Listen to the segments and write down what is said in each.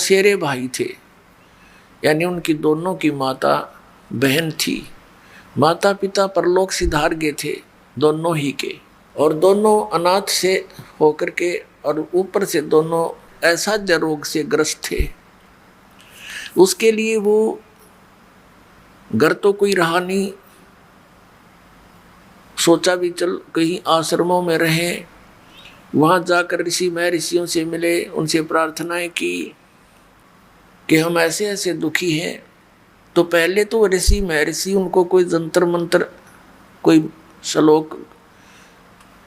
मौसेरे भाई थे, यानी उनकी दोनों की माता बहन थी। माता पिता परलोक सिधार गए थे दोनों ही के, और दोनों अनाथ से होकर के, और ऊपर से दोनों असाध्य रोग से ग्रस्त थे। उसके लिए वो घर तो कोई रहा नहीं, सोचा भी चल कहीं आश्रमों में रहें। वहाँ जाकर ऋषि महर्षियों से मिले, उनसे प्रार्थनाएं की कि हम ऐसे ऐसे दुखी हैं। तो पहले तो ऋषि महर्षि उनको कोई जंतर मंत्र, कोई श्लोक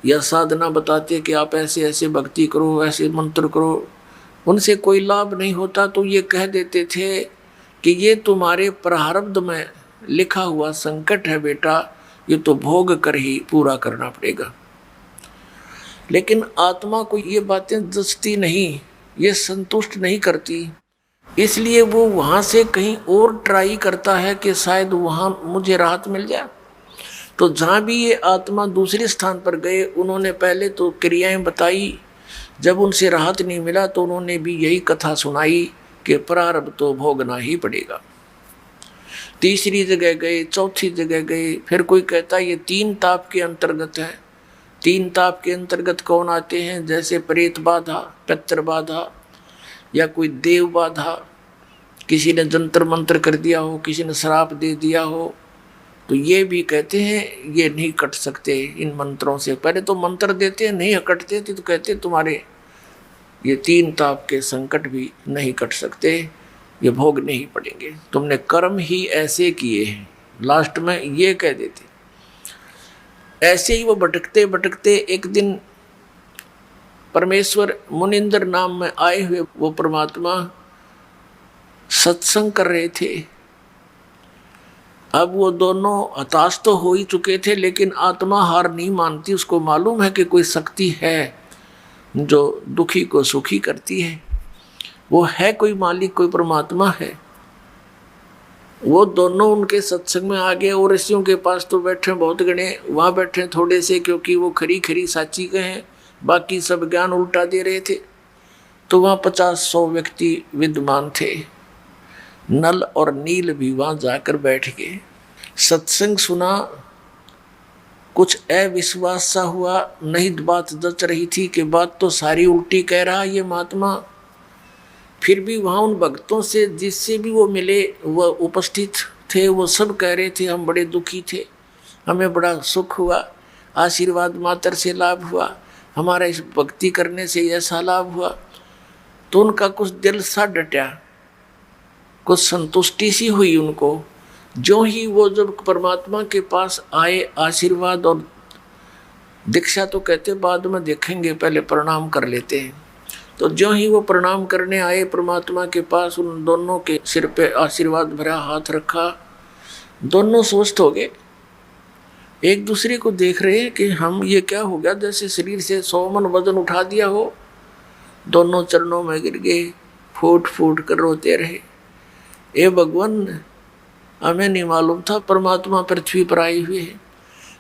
या साधना बताते कि आप ऐसे ऐसे भक्ति करो, ऐसे मंत्र करो। उनसे कोई लाभ नहीं होता तो ये कह देते थे कि ये तुम्हारे प्रारब्ध में लिखा हुआ संकट है बेटा, ये तो भोग कर ही पूरा करना पड़ेगा। लेकिन आत्मा को ये बातें जचती नहीं, ये संतुष्ट नहीं करती, इसलिए वो वहाँ से कहीं और ट्राई करता है कि शायद वहाँ मुझे राहत मिल जाए। तो जहाँ भी ये आत्मा दूसरे स्थान पर गए, उन्होंने पहले तो क्रियाएं बताई, जब उनसे राहत नहीं मिला तो उन्होंने भी यही कथा सुनाई कि प्रारब्ध तो भोगना ही पड़ेगा। तीसरी जगह गए, चौथी जगह गए, फिर कोई कहता ये 3 ताप के अंतर्गत है। 3 ताप के अंतर्गत कौन आते हैं? जैसे प्रेत बाधा, पितृ बाधा, या कोई देव बाधा, किसी ने जंतर मंत्र कर दिया हो, किसी ने श्राप दे दिया हो, तो ये भी कहते हैं ये नहीं कट सकते इन मंत्रों से। पहले तो मंत्र देते हैं, नहीं कटते थे तो कहते तुम्हारे ये 3 ताप के संकट भी नहीं कट सकते, ये भोगने ही पड़ेंगे, तुमने कर्म ही ऐसे किए हैं। लास्ट में ये कह देते। ऐसे ही वो भटकते भटकते एक दिन परमेश्वर मुनिंदर नाम में आए हुए वो परमात्मा सत्संग कर रहे थे। अब वो दोनों हताश तो हो ही चुके थे, लेकिन आत्मा हार नहीं मानती। उसको मालूम है कि कोई शक्ति है जो दुखी को सुखी करती है, वो है कोई मालिक, कोई परमात्मा है। वो दोनों उनके सत्संग में आ गए, और ऋषियों के पास तो बैठे बहुत गणे, वहाँ बैठे थोड़े से, क्योंकि वो खरी खरी साची के हैं, बाकी सब ज्ञान उल्टा दे रहे थे। तो वहाँ 50-100 व्यक्ति विद्वान थे। नल और नील भी वहाँ जाकर बैठ गए, सत्संग सुना। कुछ अविश्वास सा हुआ, नहीं बात जच रही थी कि बात तो सारी उल्टी कह रहा ये महात्मा। फिर भी वहाँ उन भक्तों से जिससे भी वो मिले, वह उपस्थित थे, वो सब कह रहे थे हम बड़े दुखी थे, हमें बड़ा सुख हुआ, आशीर्वाद मात्र से लाभ हुआ, हमारा इस भक्ति करने से ऐसा लाभ हुआ। तो उनका कुछ दिल सा डटा, कुछ संतुष्टि सी हुई उनको। जो ही वो जब परमात्मा के पास आए, आशीर्वाद और दीक्षा तो कहते बाद में देखेंगे, पहले प्रणाम कर लेते हैं। तो जो ही वो प्रणाम करने आए परमात्मा के पास, उन दोनों के सिर पे आशीर्वाद भरा हाथ रखा, दोनों स्वस्थ हो गए। एक दूसरे को देख रहे हैं कि हम ये क्या हो गया, जैसे शरीर से 100 मन वजन उठा दिया हो। दोनों चरणों में गिर गए, फूट फूट कर रोते रहे, ए भगवान हमें नहीं मालूम था परमात्मा पृथ्वी पर आए हुए हैं,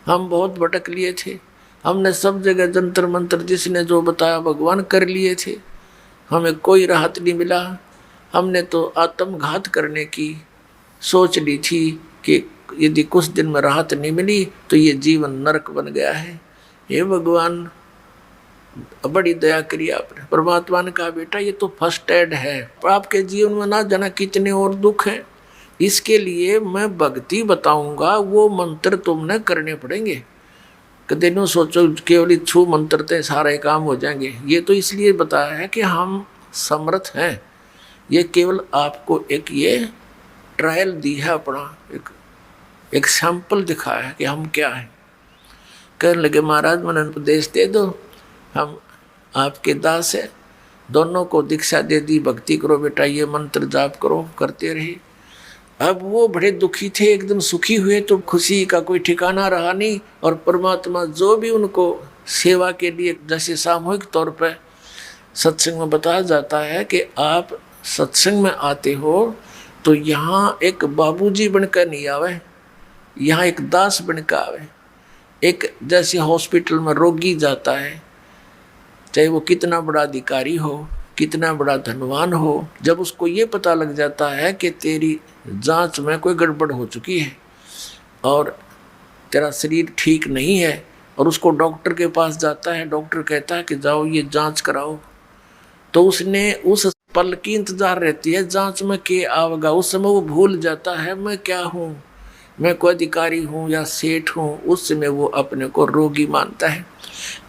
हम बहुत भटक लिए थे, हमने सब जगह जंतर मंत्र जिसने जो बताया भगवान कर लिए थे, हमें कोई राहत नहीं मिला। हमने तो आत्मघात करने की सोच ली थी कि यदि कुछ दिन में राहत नहीं मिली तो ये जीवन नरक बन गया है। हे भगवान बड़ी दया करी आपने। परमात्मा ने कहा बेटा ये तो फर्स्ट एड है, आपके जीवन में ना जाना कितने और दुख हैं, इसके लिए मैं भक्ति बताऊंगा, वो मंत्र तुमने करने पड़ेंगे। कदे नो सोचो केवल छू मंत्र ते सारे काम हो जाएंगे, ये तो इसलिए बताया है कि हम समर्थ हैं। ये केवल आपको एक ये ट्रायल दी है, अपना एक सैंपल दिखाया है कि हम क्या हैं। कहने लगे महाराज मन उपदेश दे दो, हम आपके दास है। दोनों को दीक्षा दे दी, भक्ति करो बेटा, ये मंत्र जाप करो, करते रहे। अब वो बड़े दुखी थे, एकदम सुखी हुए तो खुशी का कोई ठिकाना रहा नहीं। और परमात्मा जो भी उनको सेवा के लिए, जैसे सामूहिक तौर पर सत्संग में बताया जाता है कि आप सत्संग में आते हो तो यहाँ एक बाबूजी बनकर नहीं आवे, यहाँ एक दास बनकर आवे। एक जैसे हॉस्पिटल में रोगी जाता है, चाहे वो कितना बड़ा अधिकारी हो, कितना बड़ा धनवान हो, जब उसको ये पता लग जाता है कि तेरी जांच में कोई गड़बड़ हो चुकी है और तेरा शरीर ठीक नहीं है, और उसको डॉक्टर के पास जाता है, डॉक्टर कहता है कि जाओ ये जांच कराओ, तो उसने उस पल की इंतजार रहती है जांच में के आवेगा। उस समय वो भूल जाता है मैं क्या हूँ, मैं कोई अधिकारी हूँ या सेठ हूँ। उस समय वो अपने को रोगी मानता है।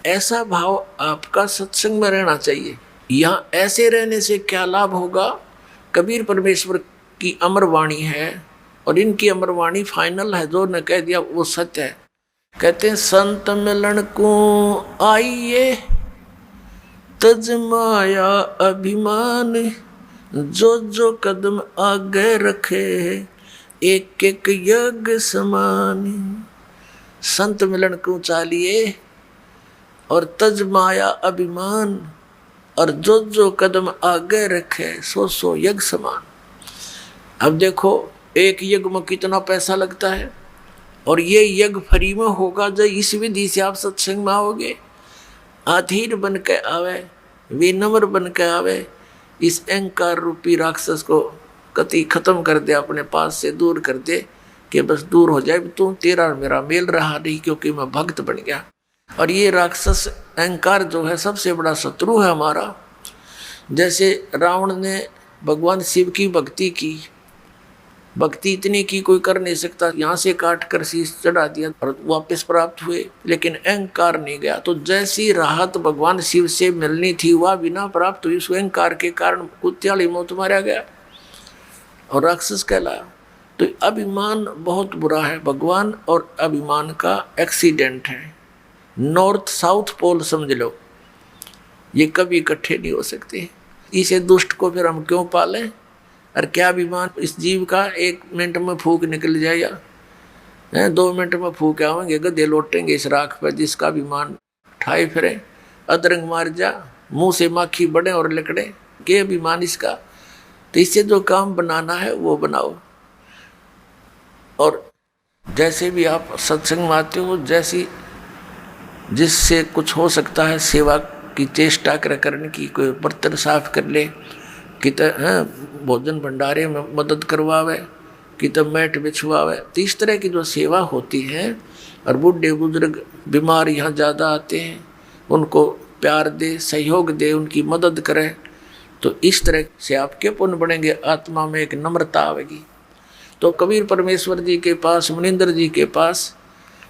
ऐसा भाव आपका सत्संग में रहना चाहिए। यहाँ ऐसे रहने से क्या लाभ होगा? कबीर परमेश्वर की अमर वाणी है और इनकी अमर वाणी फाइनल है, जो ने कह दिया वो सत्य है। कहते हैं संत मिलन को आइए तज माया अभिमान, जो जो कदम आगे रखे एक एक यज्ञ समान। संत मिलन को चालिए और तज माया अभिमान, और जो जो कदम आगे रखे सो सो यज्ञ समान। अब देखो एक यज्ञ में कितना पैसा लगता है, और ये यज्ञ फ्री में होगा जो इस विधि से आप सत्संग में आओगे। अधीर बन के आवे, विनम्र बन के आवे, इस अहंकार रूपी राक्षस को कति खत्म कर दे, अपने पास से दूर कर दे कि बस दूर हो जाए, तू तेरा मेरा मेल रहा नहीं क्योंकि मैं भक्त बन गया। और ये राक्षस अहंकार जो है सबसे बड़ा शत्रु है हमारा। जैसे रावण ने भगवान शिव की भक्ति की, भक्ति इतनी की कोई कर नहीं सकता, यहाँ से काट कर शीश चढ़ा दिया और वापस प्राप्त हुए, लेकिन अहंकार नहीं गया। तो जैसी राहत भगवान शिव से मिलनी थी वह बिना प्राप्त हुई, उस अहंकार के कारण कुत्याली मौत मारा गया और राक्षस कहलाया। तो अभिमान बहुत बुरा है, भगवान और अभिमान का एक्सीडेंट है। नॉर्थ साउथ पोल समझ लो, ये कभी इकट्ठे नहीं हो सकते। इसे दुष्ट को फिर हम क्यों पालें? और क्या अभिमान इस जीव का 1 मिनट में फूक निकल जाएगा, 2 मिनट में फूक आवेंगे, गधे लौटेंगे इस राख पर जिसका अभिमान ठाए फिरे। अदरंग मार जा, मुंह से माखी बढ़े और लकड़े, के अभिमान इसका। तो इससे जो काम बनाना है वो बनाओ। और जैसे भी आप सत्संग में आते हो, जैसी जिससे कुछ हो सकता है सेवा की चेष्टा करने की, कोई बर्तन साफ कर ले, कि भोजन भंडारे में मदद करवावे, कि मैट बिछवावे। तो इस तरह की जो सेवा होती है, और बूढ़े बुजुर्ग बीमार यहाँ ज़्यादा आते हैं, उनको प्यार दे, सहयोग दे, उनकी मदद करे, तो इस तरह से आपके पुण्य बढ़ेंगे, आत्मा में एक नम्रता आवेगी। तो कबीर परमेश्वर जी के पास, मुनिंदर जी के पास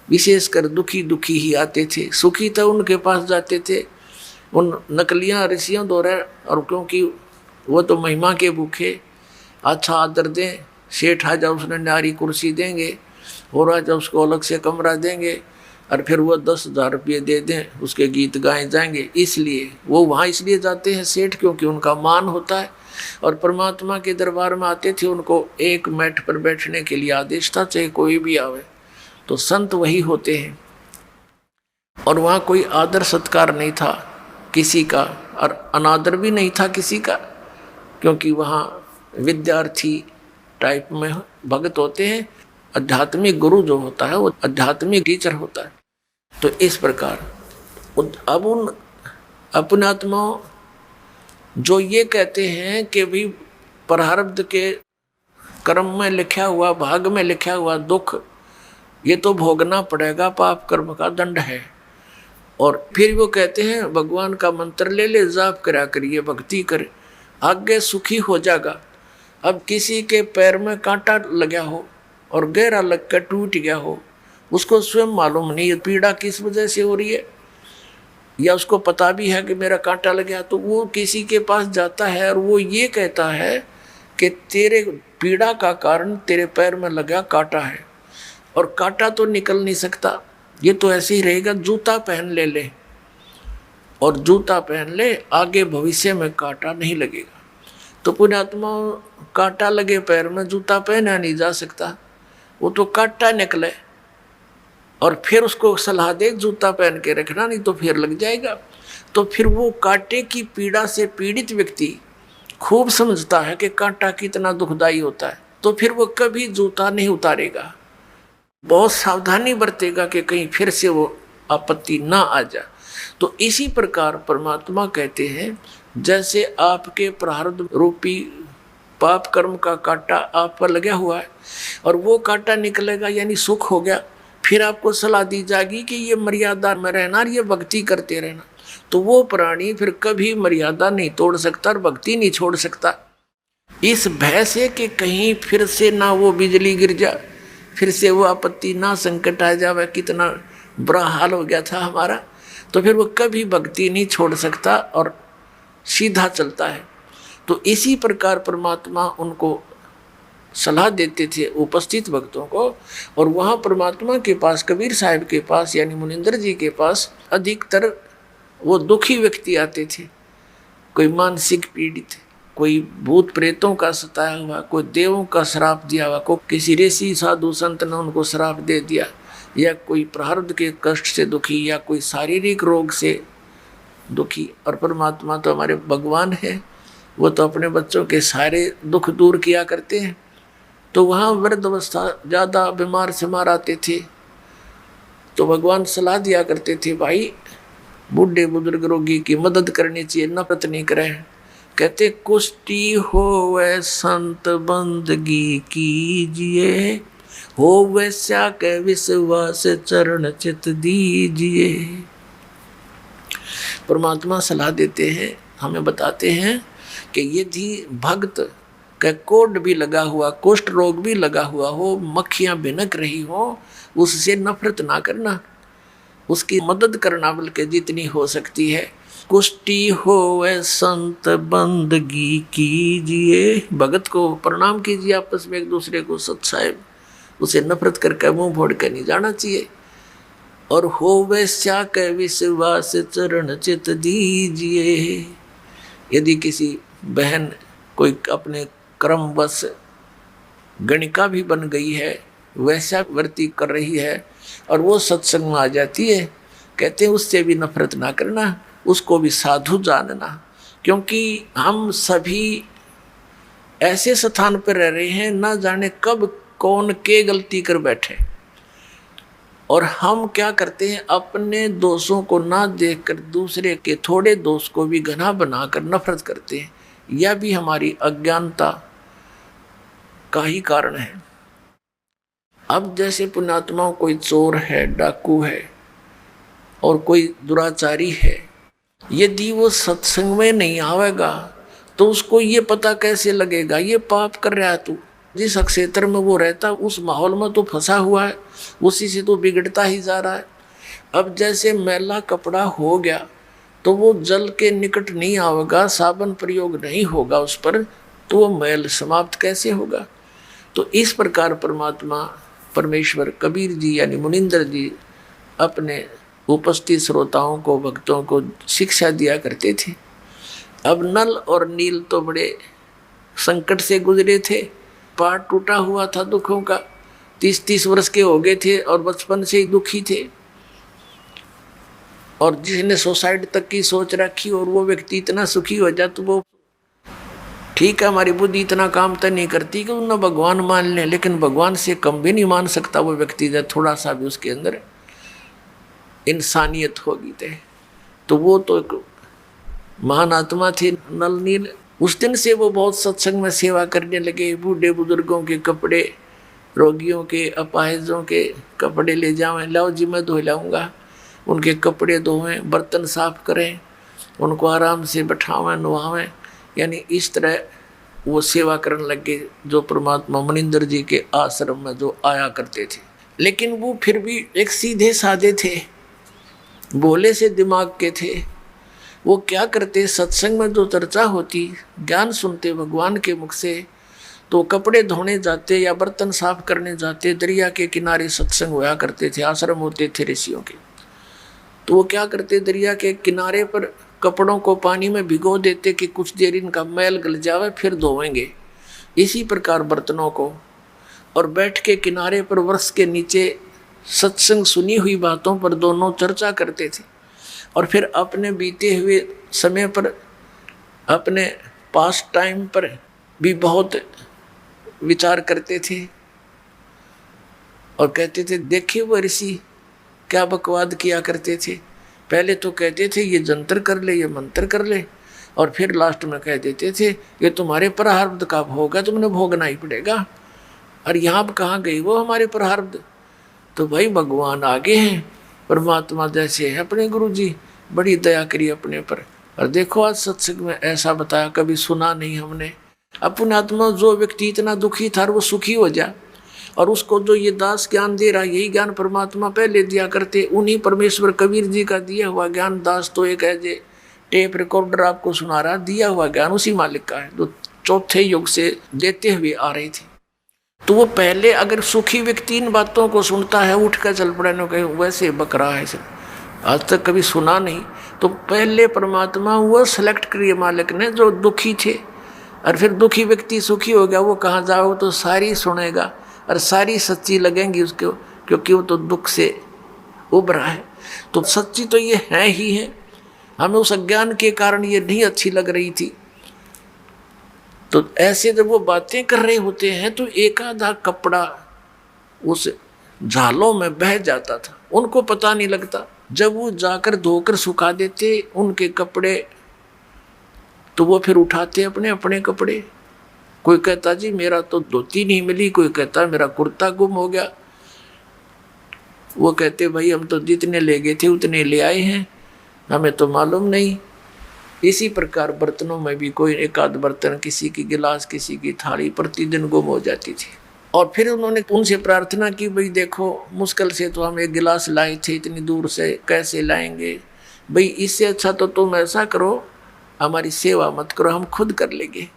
विशेषकर दुखी दुखी ही आते थे, सुखी तो उनके पास जाते थे, उन नकलियाँ ऋषियों द्वारा। और क्योंकि वो तो महिमा के भूखे, अच्छा आदर दें, सेठ आ जाओ उसने न्यारी कुर्सी देंगे, और आ जाओ उसको अलग से कमरा देंगे, और फिर वो 10,000 रुपये दे दें, उसके गीत गाए जाएंगे। इसलिए वो वहाँ इसलिए जाते हैं सेठ, क्योंकि उनका मान होता है। और परमात्मा के दरबार में आते थे, उनको एक मैट पर बैठने के लिए आदेश था, चाहे कोई भी आवे। तो संत वही होते हैं। और वहाँ कोई आदर सत्कार नहीं था किसी का, और अनादर भी नहीं था किसी का, क्योंकि वहाँ विद्यार्थी टाइप में भगत होते हैं। आध्यात्मिक गुरु जो होता है वो आध्यात्मिक टीचर होता है। तो इस प्रकार अब उन अपने आत्माओं जो ये कहते हैं कि भाई प्रारब्ध के कर्म में लिखा हुआ, भाग में लिखा हुआ दुख ये तो भोगना पड़ेगा, पाप कर्म का दंड है। और फिर वो कहते हैं भगवान का मंत्र ले ले, जाप करा करिए, भक्ति करे, आगे सुखी हो जाएगा। अब किसी के पैर में कांटा लगा हो और गहरा लग कर टूट गया हो, उसको स्वयं मालूम नहीं है पीड़ा किस वजह से हो रही है, या उसको पता भी है कि मेरा कांटा लग गया, तो वो किसी के पास जाता है और वो ये कहता है कि तेरे पीड़ा का कारण तेरे पैर में लगा कांटा है, और कांटा तो निकल नहीं सकता, ये तो ऐसे ही रहेगा। जूता पहन ले और जूता पहन ले, आगे भविष्य में कांटा नहीं लगेगा। तो पुण्यात्मा कांटा लगे पैर में, जूता पहना नहीं जा सकता, वो तो कांटा निकले और फिर उसको सलाह दे जूता पहन के रखना, नहीं तो फिर लग जाएगा। तो फिर वो कांटे की पीड़ा से पीड़ित व्यक्ति खूब समझता है कि कांटा कितना दुखदाई होता है, तो फिर वो कभी जूता नहीं उतारेगा, बहुत सावधानी बरतेगा कि कहीं फिर से वो आपत्ति ना आ जाए। तो इसी प्रकार परमात्मा कहते हैं जैसे आपके प्रारब्ध रूपी पाप कर्म का कांटा आप पर लगा हुआ है और वो कांटा निकलेगा यानी सुख हो गया, फिर आपको सलाह दी जाएगी कि ये मर्यादा में रहना और ये भक्ति करते रहना, तो वो प्राणी फिर कभी मर्यादा नहीं तोड़ सकता और भक्ति नहीं छोड़ सकता। इस भय से कि कहीं फिर से ना वो बिजली गिर जाए, फिर से वो आपत्ति ना संकट आ जाए, कितना बुरा हाल हो गया था हमारा, तो फिर वो कभी भक्ति नहीं छोड़ सकता और सीधा चलता है। तो इसी प्रकार परमात्मा उनको सलाह देते थे उपस्थित भक्तों को, और वहाँ परमात्मा के पास, कबीर साहब के पास यानी मुनिंदर जी के पास अधिकतर वो दुखी व्यक्ति आते थे। कोई मानसिक पीड़ित, कोई भूत प्रेतों का सताया हुआ, कोई देवों का श्राप दिया हुआ, कोई किसी ऋषि साधु संत ने उनको श्राप दे दिया, या कोई प्रारब्ध के कष्ट से दुखी, या कोई शारीरिक रोग से दुखी। और परमात्मा तो हमारे भगवान है, वो तो अपने बच्चों के सारे दुख दूर किया करते हैं। तो वहाँ वृद्ध अवस्था ज़्यादा बीमार सिमार आते थे, तो भगवान सलाह दिया करते थे, भाई बूढ़े बुजुर्ग रोगी की मदद करनी चाहिए, नफरत नहीं करें। कहते कुष्टी होवे संत बंदगी कीजिए, हो वैसा के विश्वास चरण चित दीजिए। परमात्मा सलाह देते हैं, हमें बताते हैं कि यदि भक्त का कोढ़ भी लगा हुआ, कुष्ठ रोग भी लगा हुआ हो, मक्खियां भिनक रही हो, उससे नफरत ना करना, उसकी मदद करना बल्कि जितनी हो सकती है। कुष्टी होवे संत बंदगी कीजिए, भगत को प्रणाम कीजिए, आपस में एक दूसरे को सत्साहेब, उसे नफरत करके मुंह फोड़ कर नहीं जाना चाहिए। और होवे स्या के विश्वास चरण चित दीजिए, यदि किसी बहन कोई अपने क्रमवश गणिका भी बन गई है, वैसा वर्ती कर रही है, और वो सत्संग में आ जाती है, कहते हैं उससे भी नफरत ना करना, उसको भी साधु जानना। क्योंकि हम सभी ऐसे स्थान पर रह रहे हैं, ना जाने कब कौन के गलती कर बैठे, और हम क्या करते हैं, अपने दोषों को ना देखकर दूसरे के थोड़े दोष को भी घना बनाकर नफरत करते हैं। यह भी हमारी अज्ञानता का ही कारण है। अब जैसे पुण्यात्माओं, कोई चोर है, डाकू है और कोई दुराचारी है, यदि वो सत्संग में नहीं आवेगा तो उसको ये पता कैसे लगेगा ये पाप कर रहा है तू। जिस क्षेत्र में वो रहता उस माहौल में तो फंसा हुआ है, उसी से तो बिगड़ता ही जा रहा है। अब जैसे मैला कपड़ा हो गया तो वो जल के निकट नहीं आवेगा, साबुन प्रयोग नहीं होगा उस पर, तो वो मैल समाप्त कैसे होगा। तो इस प्रकार परमात्मा परमेश्वर कबीर जी यानी मुनिंदर जी अपने उपस्थित श्रोताओं को, भक्तों को शिक्षा दिया करते थे। अब नल और नील तो बड़े संकट से गुजरे थे, पार टूटा हुआ था दुखों का, 30-30 वर्ष के हो गए थे और बचपन से ही दुखी थे, और जिसने सुसाइड तक की सोच रखी और वो व्यक्ति इतना सुखी हो जाए तो वो ठीक है, हमारी बुद्धि इतना काम तो नहीं करती कि उन्हें भगवान मान लें, लेकिन भगवान से कम भी नहीं मान सकता वो व्यक्ति, जब थोड़ा सा भी उसके अंदर इंसानियत होगी तो वो तो एक महान आत्मा थे नल नील। उस दिन से वो बहुत सत्संग में सेवा करने लगे, बूढ़े बुजुर्गों के कपड़े, रोगियों के, अपाहिजों के कपड़े ले जावें, लाओ जी मैं धो लाऊंगा, उनके कपड़े धोवें, बर्तन साफ करें, उनको आराम से बैठावें, नवावें, यानी इस तरह वो सेवा करने लगे जो परमात्मा मुनिंदर जी के आश्रम में जो आया करते थे। लेकिन वो फिर भी एक सीधे साधे थे, भोले से दिमाग के थे। वो क्या करते, सत्संग में जो चर्चा होती, ज्ञान सुनते भगवान के मुख से, तो कपड़े धोने जाते या बर्तन साफ करने जाते, दरिया के किनारे सत्संग हुआ करते थे, आश्रम होते थे ऋषियों के। तो वो क्या करते, दरिया के किनारे पर कपड़ों को पानी में भिगो देते कि कुछ देर इनका मैल गल जावे, फिर धोएंगे। इसी प्रकार बर्तनों को, और बैठ के किनारे पर वृक्ष के नीचे सत्संग सुनी हुई बातों पर दोनों चर्चा करते थे, और फिर अपने बीते हुए समय पर, अपने पास टाइम पर भी बहुत विचार करते थे, और कहते थे देखिए वो ऋषि क्या बकवाद किया करते थे। पहले तो कहते थे ये जंतर कर ले, ये मंत्र कर ले, और फिर लास्ट में कह देते थे ये तुम्हारे प्रारब्ध का भोग है, तुमने भोगना ही पड़ेगा। और यहाँ पर कहाँ गई वो हमारे प्रारब्ध। तो भाई भगवान आगे हैं, परमात्मा जैसे है अपने गुरु जी, बड़ी दया करी अपने पर। और देखो आज सत्संग में ऐसा बताया, कभी सुना नहीं हमने। अपने आत्मा जो व्यक्ति इतना दुखी था वो सुखी हो जाए, और उसको जो ये दास ज्ञान दे रहा, यही ज्ञान परमात्मा पहले दिया करते। उन्हीं परमेश्वर कबीर जी का दिया हुआ ज्ञान, दास तो एक है टेप रिकॉर्डर आपको सुना रहा, दिया हुआ ज्ञान उसी मालिक का है जो चौथे युग से देते हुए आ रही थी। तो वो पहले अगर सुखी व्यक्ति इन बातों को सुनता है, उठ कर चल पड़ा न कहीं वैसे बक रहा है, आज तक कभी सुना नहीं। तो पहले परमात्मा वो सेलेक्ट करिए मालिक ने जो दुखी थे, और फिर दुखी व्यक्ति सुखी हो गया, वो कहाँ जाओ तो सारी सुनेगा और सारी सच्ची लगेंगी उसको, क्योंकि वो तो दुख से उभरा है। तो सच्ची तो ये है ही है, हमें उस अज्ञान के कारण ये नहीं अच्छी लग रही थी। तो ऐसे जब वो बातें कर रहे होते हैं तो एक आधा कपड़ा उस झालों में बह जाता था, उनको पता नहीं लगता। जब वो जाकर धोकर सुखा देते उनके कपड़े, तो वो फिर उठाते अपने अपने कपड़े। कोई कहता जी मेरा तो धोती नहीं मिली, कोई कहता मेरा कुर्ता गुम हो गया। वो कहते भाई हम तो जितने ले गए थे उतने ले आए हैं, हमें तो मालूम नहीं। इसी प्रकार बर्तनों में भी कोई एक आध बर्तन, किसी की गिलास, किसी की थाली प्रतिदिन गुम हो जाती थी। और फिर उन्होंने उनसे प्रार्थना की, भाई देखो मुश्किल से तो हम एक गिलास लाए थे, इतनी दूर से कैसे लाएंगे, भाई इससे अच्छा तो तुम ऐसा करो हमारी सेवा मत करो, हम खुद कर लेंगे,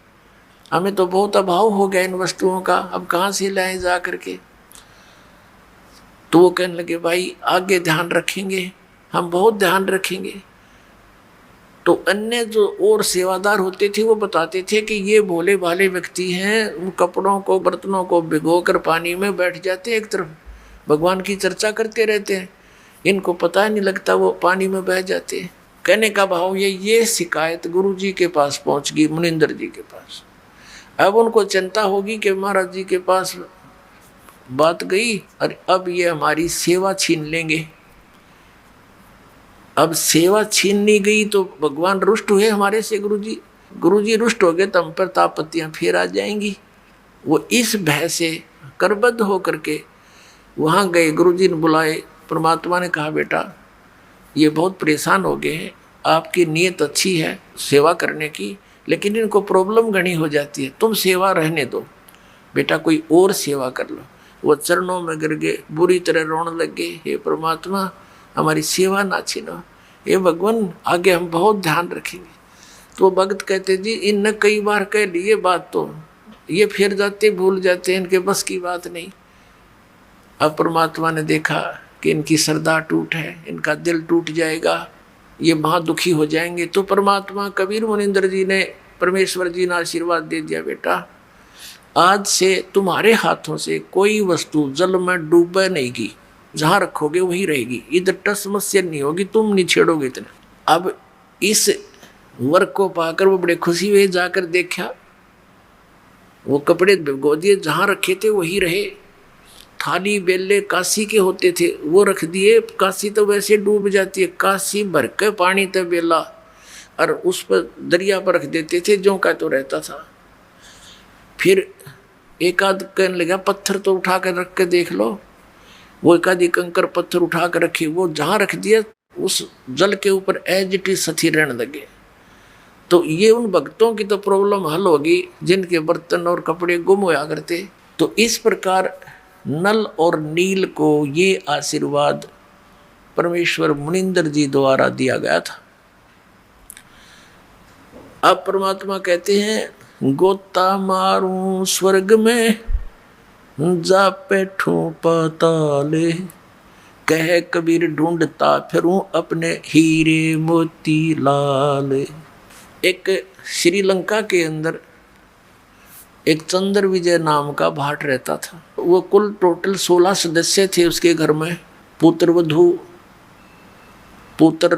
हमें तो बहुत अभाव हो गया इन वस्तुओं का, अब कहाँ से लाएं जा करके। तो वो कहने लगे भाई आगे ध्यान रखेंगे, हम बहुत ध्यान रखेंगे। तो अन्य जो और सेवादार होते थे वो बताते थे कि ये भोले भाले व्यक्ति हैं, उन कपड़ों को बर्तनों को भिगोकर पानी में बैठ जाते हैं, एक तरफ भगवान की चर्चा करते रहते हैं, इनको पता नहीं लगता वो पानी में बह जाते हैं। कहने का भाव ये शिकायत गुरु जी के पास पहुंच गई, मुनिंदर जी के पास। अब उनको चिंता होगी कि महाराज जी के पास बात गई और अब ये हमारी सेवा छीन लेंगे। अब सेवा छीननी गई तो भगवान रुष्ट हुए हमारे से, गुरु जी रुष्ट हो गए तो हम पर तापत्तियाँ फिर आ जाएंगी। वो इस भय से करबद्ध होकर के वहाँ गए, गुरु जी ने बुलाए। परमात्मा ने कहा बेटा ये बहुत परेशान हो गए हैं, आपकी नीयत अच्छी है सेवा करने की, लेकिन इनको प्रॉब्लम घनी हो जाती है, तुम सेवा रहने दो बेटा, कोई और सेवा कर लो। वो चरणों में गिर गए, बुरी तरह रोने लग गए, हे परमात्मा हमारी सेवा ना छीनो, ये भगवान आगे हम बहुत ध्यान रखेंगे। तो भक्त कहते जी इन कई बार कह लिए बात, तो ये फिर जाते भूल जाते, इनके बस की बात नहीं। अब परमात्मा ने देखा कि इनकी श्रद्धा टूट है, इनका दिल टूट जाएगा, ये महा दुखी हो जाएंगे। तो परमात्मा कबीर मुनिंदर जी ने, परमेश्वर जी ने आशीर्वाद दे दिया, बेटा आज से तुम्हारे हाथों से कोई वस्तु जल में डूबे नहीं की, जहाँ रखोगे वहीं रहेगी, इधर टस समस्या नहीं होगी, तुम नहीं छेड़ोगे इतना। अब इस वर्क को पाकर वो बड़े खुशी हुए, जाकर देखा वो कपड़े भिगो दिए, जहाँ रखे थे वही रहे। थाली बेले काशी के होते थे वो रख दिए, काशी तो वैसे डूब जाती है, काशी भर के पानी था बेला, और उस पर दरिया पर रख देते थे, जो का तो रहता था। फिर एक आध कहने लगा पत्थर तो उठा कर रख के देख लो, वो एक आधी कंकर पत्थर उठा कर रखी, वो जहाँ रख दिया उस जल के ऊपर एज इट इज सती रहने लगे। तो ये उन भक्तों की तो प्रॉब्लम हल होगी जिनके बर्तन और कपड़े गुम होया करते। तो इस प्रकार नल और नील को ये आशीर्वाद परमेश्वर मुनिंदर जी द्वारा दिया गया था। अब परमात्मा कहते हैं गोता मारूं स्वर्ग में जा बैठूं पाताले, कह कबीर ढूंढता फिरूं अपने हीरे मोती लाल। एक श्रीलंका के अंदर एक चंद्र विजय नाम का भाट रहता था। वो कुल टोटल 16 सदस्य थे उसके घर में, पुत्र वधू पुत्र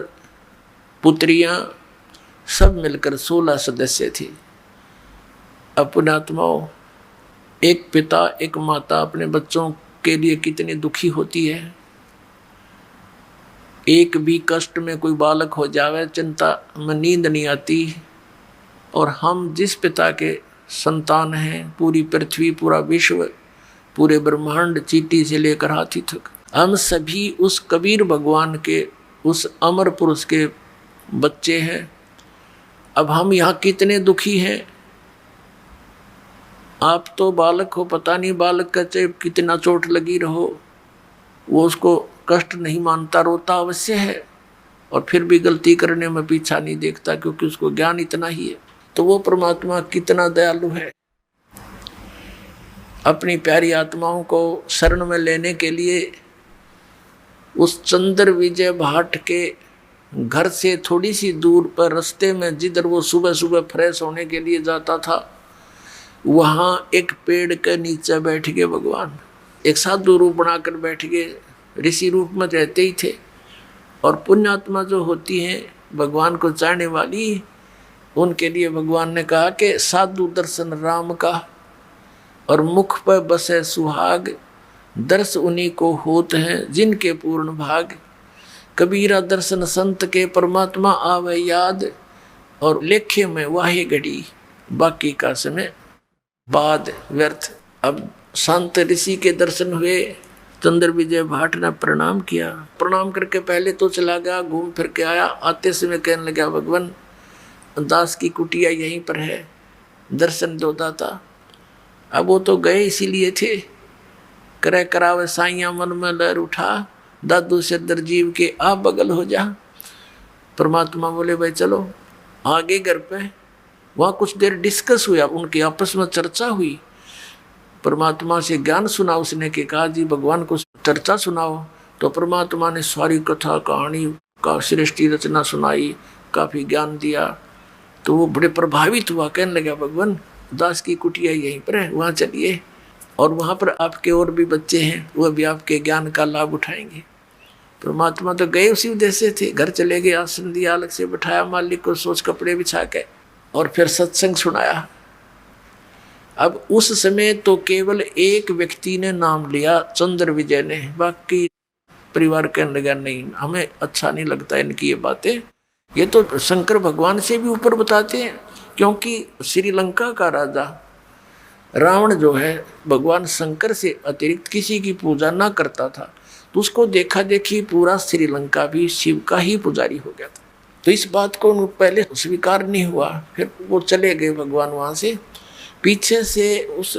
पुत्रियां सब मिलकर 16 सदस्य थे। अपने आत्माओं, एक पिता एक माता अपने बच्चों के लिए कितनी दुखी होती है। एक भी कष्ट में कोई बालक हो जावे चिंता में नींद नहीं आती, और हम जिस पिता के संतान हैं, पूरी पृथ्वी, पूरा विश्व, पूरे ब्रह्मांड, चींटी से लेकर हाथी तक, हम सभी उस कबीर भगवान के, उस अमर पुरुष के बच्चे हैं। अब हम यहाँ कितने दुखी हैं। आप तो बालक हो, पता नहीं बालक का चाहे कितना चोट लगी रहो, वो उसको कष्ट नहीं मानता, रोता अवश्य है, और फिर भी गलती करने में पीछा नहीं देखता, क्योंकि उसको ज्ञान इतना ही है। तो वो परमात्मा कितना दयालु है। अपनी प्यारी आत्माओं को शरण में लेने के लिए उस चंद्र विजय भाट के घर से थोड़ी सी दूर पर रास्ते में, जिधर वो सुबह सुबह फ्रेश होने के लिए जाता था, वहाँ एक पेड़ के नीचे बैठ गए भगवान। एक साधु रूप बनाकर बैठ गए, ऋषि रूप में रहते ही थे। और पुण्यात्मा जो होती हैं, भगवान को चाहने वाली, उनके लिए भगवान ने कहा कि साधु दर्शन राम का, और मुख पर बसे सुहाग, दर्श उन्हीं को होत हैं जिनके पूर्ण भाग। कबीरा दर्शन संत के, परमात्मा आवे याद, और लेखे में वाहे घड़ी, बाकी का समय बाद व्यर्थ। अब संत ऋषि के दर्शन हुए, चंद्र विजय भाट ने प्रणाम किया। प्रणाम करके पहले तो चला गया, घूम फिर के आया। आते समय कहने लगा, भगवान दास की कुटिया यहीं पर है, दर्शन दो दाता। अब वो तो गए इसीलिए थे, करे करावे साइया मन में लहर उठा, दादू से दरजीव के आप बगल हो जा। परमात्मा बोले, भाई चलो आगे घर पे। वहाँ कुछ देर डिस्कस हुआ, उनकी आपस में चर्चा हुई। परमात्मा से ज्ञान सुना उसने, के कहा जी भगवान को चर्चा सुनाओ। तो परमात्मा ने सारी कथा कहानी का सृष्टि रचना सुनाई, काफ़ी ज्ञान दिया। तो वो बड़े प्रभावित हुआ, कहने लगा, भगवान दास की कुटिया यहीं पर है, वहाँ चलिए, और वहाँ पर आपके और भी बच्चे हैं, वह भी आपके ज्ञान का लाभ उठाएंगे। परमात्मा तो गए उसी उद्देश्य से, घर चले गए, आसन दिया, अलग से बिठाया मालिक को, सोच कपड़े बिछा के, और फिर सत्संग सुनाया। अब उस समय तो केवल एक व्यक्ति ने नाम लिया, चंद्र विजय ने, बाकी परिवार कहने लगा, नहीं हमें अच्छा नहीं लगता इनकी ये बातें, ये तो शंकर भगवान से भी ऊपर बताते हैं। क्योंकि श्रीलंका का राजा रावण जो है, भगवान शंकर से अतिरिक्त किसी की पूजा ना करता था, तो उसको देखा देखी पूरा श्रीलंका भी शिव का ही पुजारी हो गया था। तो इस बात को पहले स्वीकार नहीं हुआ, फिर वो चले गए भगवान वहाँ से। पीछे से उस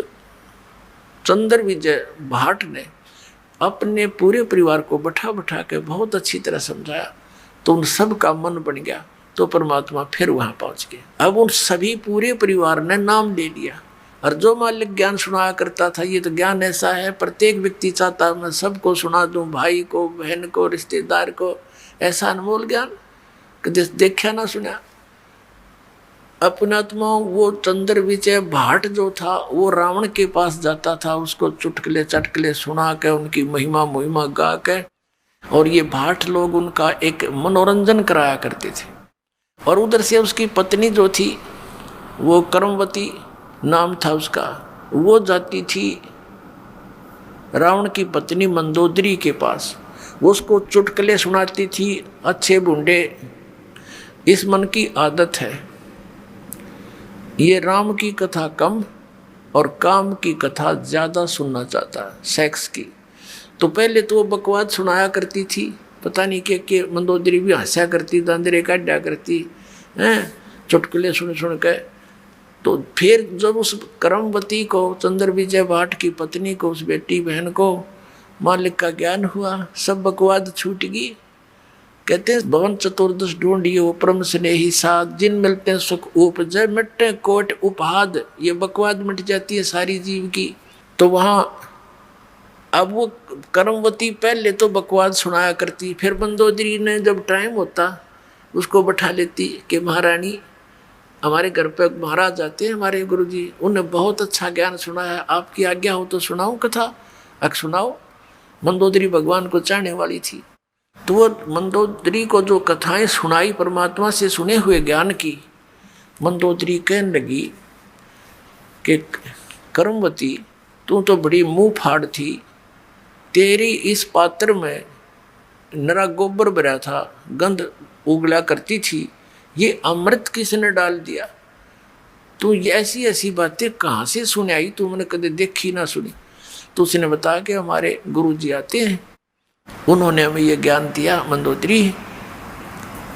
चंद्र विजय भाट ने अपने पूरे परिवार को बैठा बैठा के बहुत अच्छी तरह समझाया, तो उन सब का मन बन गया। तो परमात्मा फिर वहाँ पहुँच गए। अब उन सभी पूरे परिवार ने नाम ले लिया, और जो मालिक ज्ञान सुनाया करता था, ये तो ज्ञान ऐसा है, प्रत्येक व्यक्ति चाहता मैं सबको सुना दूं, भाई को, बहन को, रिश्तेदार को, ऐसा अनमोल ज्ञान कि देखा ना सुना। अपनात्मा वो चंद्र विजय भाट जो था, वो रावण के पास जाता था, उसको चुटकले चटकले सुना के, उनकी महिमा मुहिमा गा के, और ये भाट लोग उनका एक मनोरंजन कराया करते थे। और उधर से उसकी पत्नी जो थी, वो करमवती नाम था उसका, वो जाती थी रावण की पत्नी मंदोदरी के पास, वो उसको चुटकले सुनाती थी, अच्छे बूढ़े। इस मन की आदत है, ये राम की कथा कम और काम की कथा ज़्यादा सुनना चाहता है, सेक्स की। तो पहले तो वो बकवाद सुनाया करती थी, पता नहीं के मंदोदरी भी हंसा करती, दांदरे काटा करती हैं, चुटकुले सुन सुन के। तो फिर जब उस करमवती को, चंद्र विजय भाट की पत्नी को, उस बेटी बहन को मालिक का ज्ञान हुआ, सब बकवाद छूट गई। कहते हैं भवन चतुर्दश ढूंढियो परम स्नेही साथ, जिन मिलते हैं सुख उपजय, मिटते कोट उपहाद। ये बकवाद मिट जाती है सारी जीव की। तो वहाँ अब वो करमवती पहले तो बकवाद सुनाया करती, फिर मंदोदरी ने जब टाइम होता उसको बैठा लेती कि महारानी हमारे घर पे महाराज आते हैं हमारे गुरुजी, उन्हें बहुत अच्छा ज्ञान सुनाया, आपकी आज्ञा हो तो सुनाऊं कथा। अक सुनाओ। मंदोदरी भगवान को चाहने वाली थी, तो वो मंदोदरी को जो कथाएं सुनाई परमात्मा से सुने हुए ज्ञान की, मंदोदरी कहने लगी कि करमवती तू तो बड़ी मुंह फाड़ थी, तेरी इस पात्र में नरा गोबर भरा था, गंध उगला करती थी, ये अमृत किसने डाल दिया? तू ऐसी ऐसी बातें कहाँ से सुन आई, तू मैंने कदे देखी ना सुनी। तो उसने बताया कि हमारे गुरु जी आते हैं, उन्होंने हमें ये ज्ञान दिया मंदोदरी।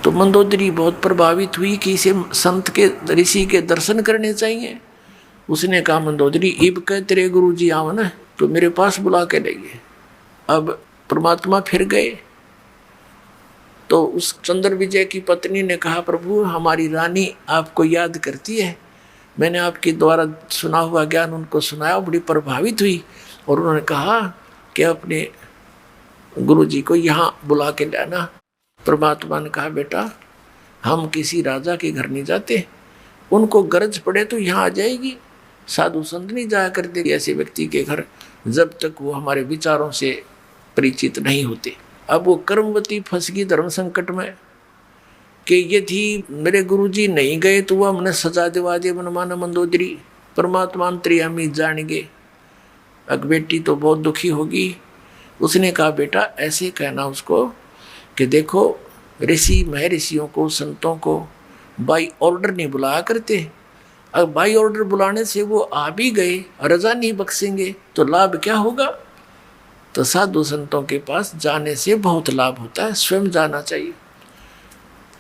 तो मंदोदरी बहुत प्रभावित हुई कि इसे संत के ऋषि के दर्शन करने चाहिए। उसने कहा मंदोदरी इब कह तेरे गुरु जी आओ ना, तो मेरे पास बुला के लाइए। अब परमात्मा फिर गए तो उस चंद्र विजय की पत्नी ने कहा प्रभु हमारी रानी आपको याद करती है, मैंने आपके द्वारा सुना हुआ ज्ञान उनको सुनाया, बड़ी प्रभावित हुई। और उन्होंने कहा कि अपने गुरु जी को यहाँ बुला के लाना। परमात्मा ने कहा बेटा हम किसी राजा के घर नहीं जाते, उनको गरज पड़े तो यहाँ आ जाएगी, साधु संत नहीं जाया करते ऐसे व्यक्ति के घर जब तक वो हमारे विचारों से परिचित नहीं होते। अब वो कर्मवती फंस गई धर्म संकट में कि यदि मेरे गुरुजी नहीं गए तो वह हमने सजा दिवा दे मनमाना मंदोदरी। परमात्मा अंतर्यामी जान गए। अब बेटी तो बहुत दुखी होगी। उसने कहा बेटा ऐसे कहना उसको कि देखो ऋषि महर्षियों को संतों को बाई ऑर्डर नहीं बुलाया करते, अब बाई ऑर्डर बुलाने से वो आ भी गए रजा नहीं बख्शेंगे तो लाभ क्या होगा। तो साधु संतों के पास जाने से बहुत लाभ होता है, स्वयं जाना चाहिए।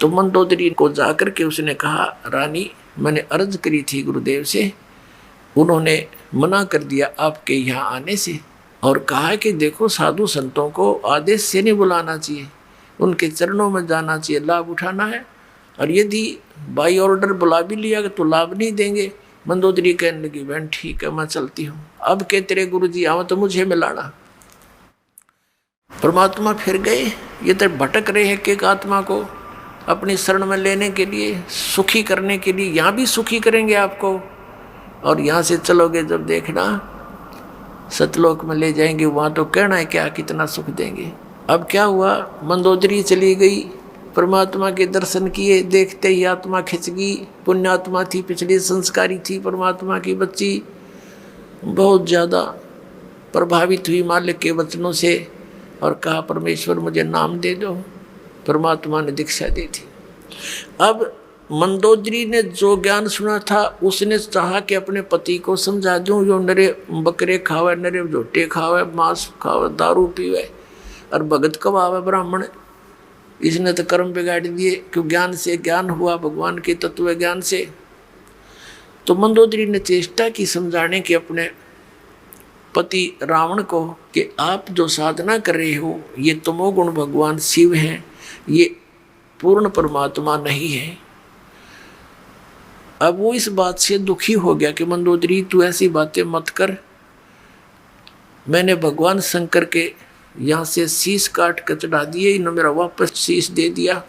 तो मंदोदरी को जाकर के उसने कहा रानी मैंने अर्ज करी थी गुरुदेव से, उन्होंने मना कर दिया आपके यहाँ आने से और कहा कि देखो साधु संतों को आदेश से नहीं बुलाना चाहिए, उनके चरणों में जाना चाहिए, लाभ उठाना है। और यदि बाई ऑर्डर बुला भी लिया तो लाभ नहीं देंगे। मंदोदरी कहने लगी बहन ठीक है मैं चलती हूँ, अब के तेरे गुरुजी आओ तो मुझे मिलाना। परमात्मा फिर गए। ये तो भटक रहे हैं एक आत्मा को अपनी शरण में लेने के लिए, सुखी करने के लिए। यहाँ भी सुखी करेंगे आपको और यहाँ से चलोगे जब देखना सतलोक में ले जाएंगे, वहाँ तो कहना है क्या कितना सुख देंगे। अब क्या हुआ मंदोदरी चली गई, परमात्मा के दर्शन किए, देखते ही आत्मा खिंच गई। पुण्यात्मा थी, पिछली संस्कारी थी, परमात्मा की बच्ची, बहुत ज़्यादा प्रभावित हुई मालिक के वचनों से और कहा परमेश्वर मुझे नाम दे दो। परमात्मा ने दीक्षा दी थी। अब मंदोदरी ने जो ज्ञान सुना था उसने चाहा कि अपने पति को समझा दूं, जो नरे बकरे खावे, नरे झोटे खावे, मांस खावे, दारू पीवे और भगत कवावे ब्राह्मण, इसने तो कर्म बिगाड़ दिए। क्यों ज्ञान से ज्ञान हुआ, भगवान के तत्व ज्ञान से। तो मंदोदरी ने चेष्टा की समझाने की अपने पति रावण को कि आप जो साधना कर रहे हो ये तमोगुण भगवान शिव हैं, ये पूर्ण परमात्मा नहीं है। अब वो इस बात से दुखी हो गया कि मंदोदरी तू ऐसी बातें मत कर, मैंने भगवान शंकर के यहाँ से शीश काट कर चढ़ा दिए, इन्होंने मेरा वापस शीश दे दिया